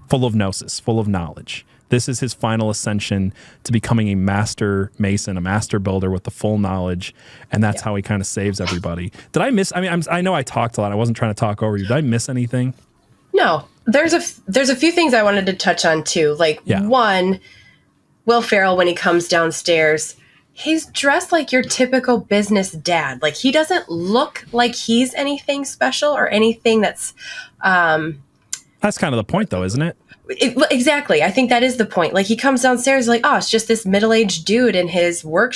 full of gnosis, full of knowledge. This is his final ascension to becoming a master mason, a master builder with the full knowledge, and that's how he kind of saves everybody. Did I miss? I mean, I know I talked a lot. I wasn't trying to talk over you. Did I miss anything? No, there's a few things I wanted to touch on too. Like one, Will Ferrell, when he comes downstairs, he's dressed like your typical business dad. Like, he doesn't look like he's anything special or anything that's. That's kind of the point, though, isn't it? Exactly. I think that is the point. Like, he comes downstairs like, oh, it's just this middle-aged dude in his work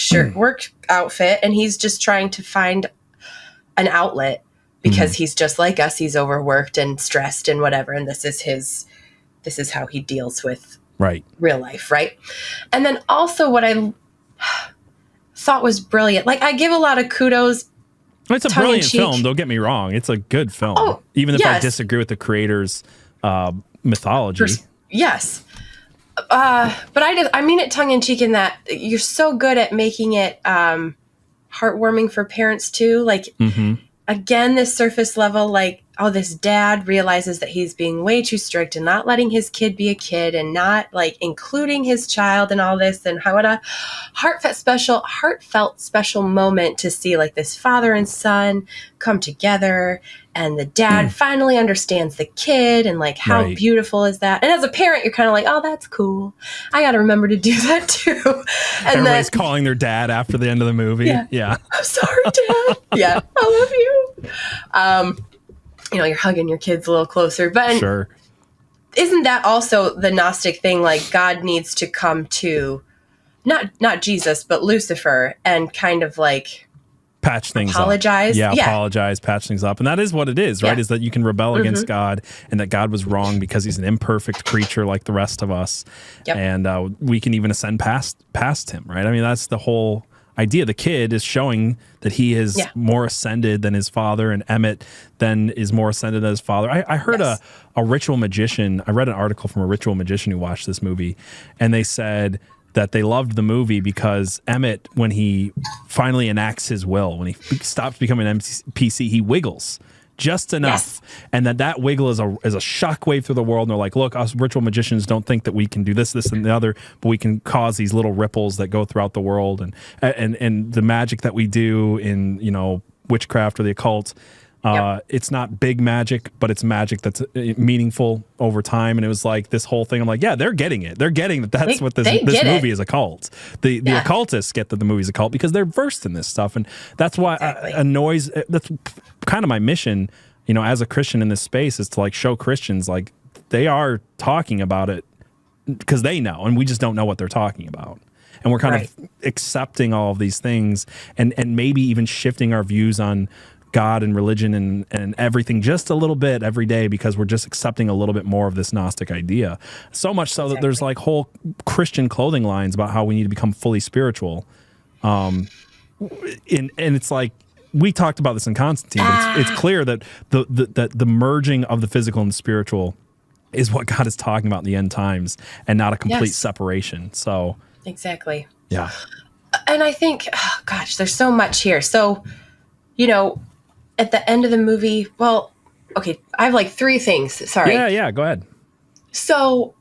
outfit, and he's just trying to find an outlet because he's just like us. He's overworked and stressed and whatever, and this is how he deals with real life, right? And then also what I thought was brilliant. Like, I give a lot of kudos. It's a brilliant film. Don't get me wrong. It's a good film, even if I disagree with the creator's mythology. Yes. But I mean it tongue in cheek in that you're so good at making it heartwarming for parents too. Like, again, this surface level, like, oh, this dad realizes that he's being way too strict and not letting his kid be a kid and not like including his child and all this, and what a heartfelt special moment to see like this father and son come together, and the dad finally understands the kid, and like how beautiful is that? And as a parent, you're kind of like, oh, that's cool. I got to remember to do that too. And everybody's calling their dad after the end of the movie. Yeah. I'm sorry, Dad. I love you. You're hugging your kids a little closer, but sure. Isn't that also the Gnostic thing? Like, God needs to come to not Jesus, but Lucifer, and kind of like patch things apologize. up. Apologize, patch things up. And that is what it is, right? Is that you can rebel against God, and that God was wrong because he's an imperfect creature like the rest of us. And we can even ascend past him, right? I mean, that's the whole idea. The kid is showing that he is more ascended than his father, and Emmett then is more ascended than his father. I heard a ritual magician, I read an article from a ritual magician who watched this movie, and they said that they loved the movie because Emmett, when he finally enacts his will, when he stops becoming an NPC, he wiggles just enough, and that wiggle is a shockwave through the world. And they're like, look, us ritual magicians don't think that we can do this, and the other, but we can cause these little ripples that go throughout the world, and the magic that we do in witchcraft or the occult. It's not big magic, but it's magic that's meaningful over time. And it was like this whole thing. I'm like, yeah, they're getting it. They're getting that that's what this movie is a cult. The occultists get that the movie's a cult because they're versed in this stuff. And that's why that's kind of my mission, as a Christian in this space, is to like show Christians like they are talking about it because they know, and we just don't know what they're talking about. And we're kind of accepting all of these things and maybe even shifting our views on God and religion and everything just a little bit every day because we're just accepting a little bit more of this Gnostic idea. So much so that there's like whole Christian clothing lines about how we need to become fully spiritual. And it's like, we talked about this in Constantine, but it's clear that the merging of the physical and the spiritual is what God is talking about in the end times, and not a complete separation. So exactly. Yeah. And I think, oh gosh, there's so much here. So, you know, at the end of the movie, well, okay, I have like 3 things. Sorry. Yeah, go ahead. So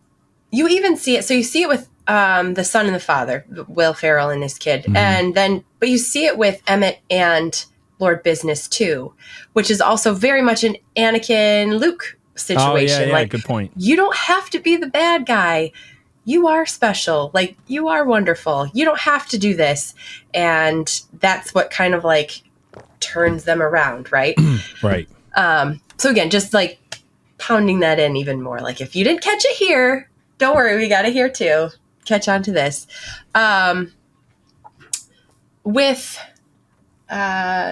you even see it. So you see it with the son and the father, Will Ferrell and his kid. Mm-hmm. But you see it with Emmett and Lord Business too, which is also very much an Anakin Luke situation. Oh, yeah, like, good point. You don't have to be the bad guy. You are special. Like, you are wonderful. You don't have to do this. And that's what kind of like turns them around, right? Right. So again, just like pounding that in even more. Like, if you didn't catch it here, don't worry, we got it here too. Catch on to this. And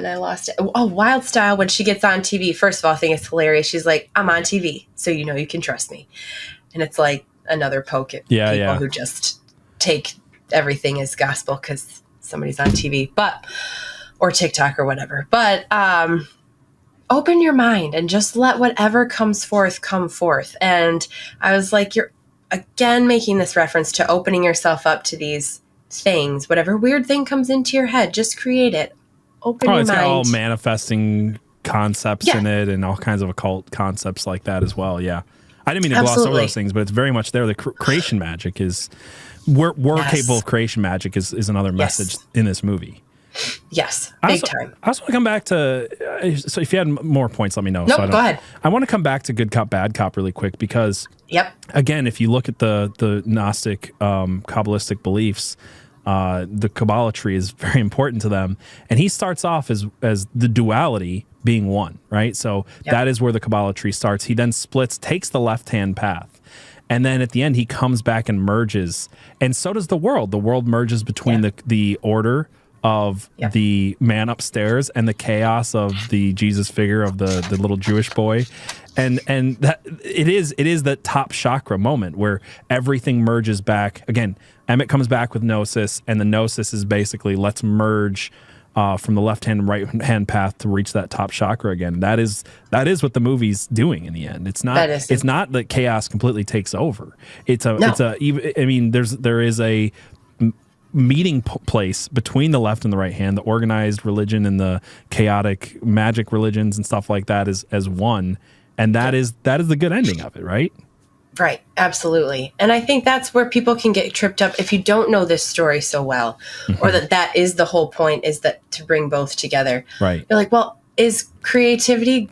I lost it. Oh, Wild Style, when she gets on TV, first of all, I think it's hilarious. She's like, I'm on TV, so you know you can trust me. And it's like another poke at people who just take everything as gospel because somebody's on TV, or TikTok or whatever. But open your mind and just let whatever comes forth come forth. And I was like, you're again making this reference to opening yourself up to these things. Whatever weird thing comes into your head, just create it. Open your mind. Got all manifesting concepts in it and all kinds of occult concepts like that as well. Yeah. I didn't mean to gloss over those things, but it's very much there. The creation magic is, we're capable of creation magic is another message in this movie. Yes, big time. I also want to come back to, so if you had more points, let me know. Nope, go ahead. I want to come back to good cop, bad cop really quick because, again, if you look at the Gnostic, Kabbalistic beliefs, the Kabbalah tree is very important to them. And he starts off as the duality being one, right? So that is where the Kabbalah tree starts. He then takes the left-hand path. And then at the end, he comes back and merges. And so does the world. The world merges between the order of the man upstairs and the chaos of the Jesus figure of the little Jewish boy. And that it is that top chakra moment where everything merges back. Again, Emmett comes back with Gnosis, and the Gnosis is basically let's merge from the left-hand and right-hand path to reach that top chakra again. That is what the movie's doing in the end. It's not that chaos completely takes over. There is a meeting place between the left and the right hand, the organized religion and the chaotic magic religions and stuff like that as one. And that is the good ending of it, right? Right. Absolutely. And I think that's where people can get tripped up if you don't know this story so well, or that is the whole point, is that to bring both together. Right. You're like, well, is creativity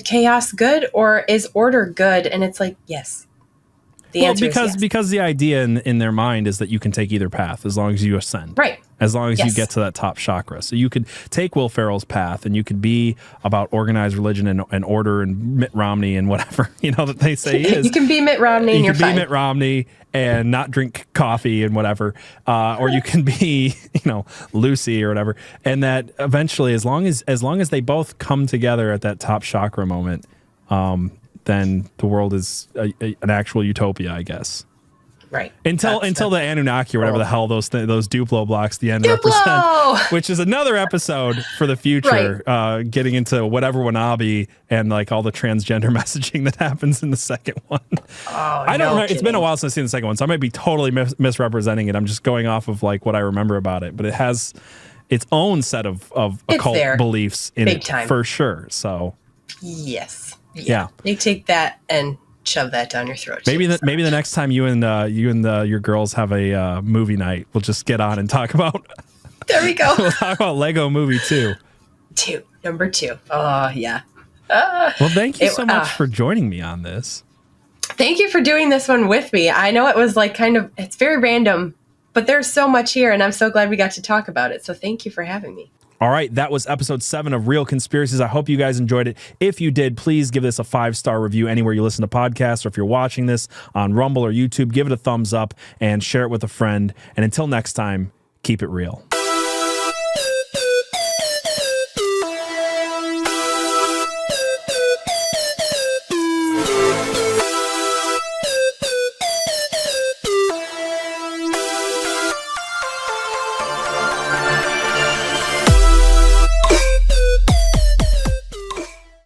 chaos good, or is order good? And it's like, yes. The answer is yes. Because the idea in their mind is that you can take either path as long as you ascend. Right. As long as you get to that top chakra. So you could take Will Ferrell's path and you could be about organized religion and order and Mitt Romney and whatever, that they say he is. You can be Mitt Romney and you're fine. You can be Mitt Romney and not drink coffee and whatever. Or you can be, Lucy or whatever. And that eventually, as long as they both come together at that top chakra moment, then the world is an actual utopia, I guess. Right. Until the Anunnaki or whatever the hell those Duplo blocks the end represent, which is another episode for the future, getting into whatever Wanabe and like all the transgender messaging that happens in the second one. I don't know. It's been a while since I've seen the second one, so I might be totally misrepresenting it. I'm just going off of like what I remember about it, but it has its own set of occult beliefs in it for sure. So yes. Yeah. You take that and shove that down your throat. Maybe the next time you and your girls have a movie night, we'll just get on and talk about. There we go. We'll talk about Lego Movie 2. Number 2. Oh yeah. Well, thank you so much for joining me on this. Thank you for doing this one with me. I know it was like it's very random, but there's so much here, and I'm so glad we got to talk about it. So thank you for having me. All right, that was episode 7 of Real Conspiracies. I hope you guys enjoyed it. If you did, please give this a 5-star review anywhere you listen to podcasts, or if you're watching this on Rumble or YouTube, give it a thumbs up and share it with a friend. And until next time, keep it real.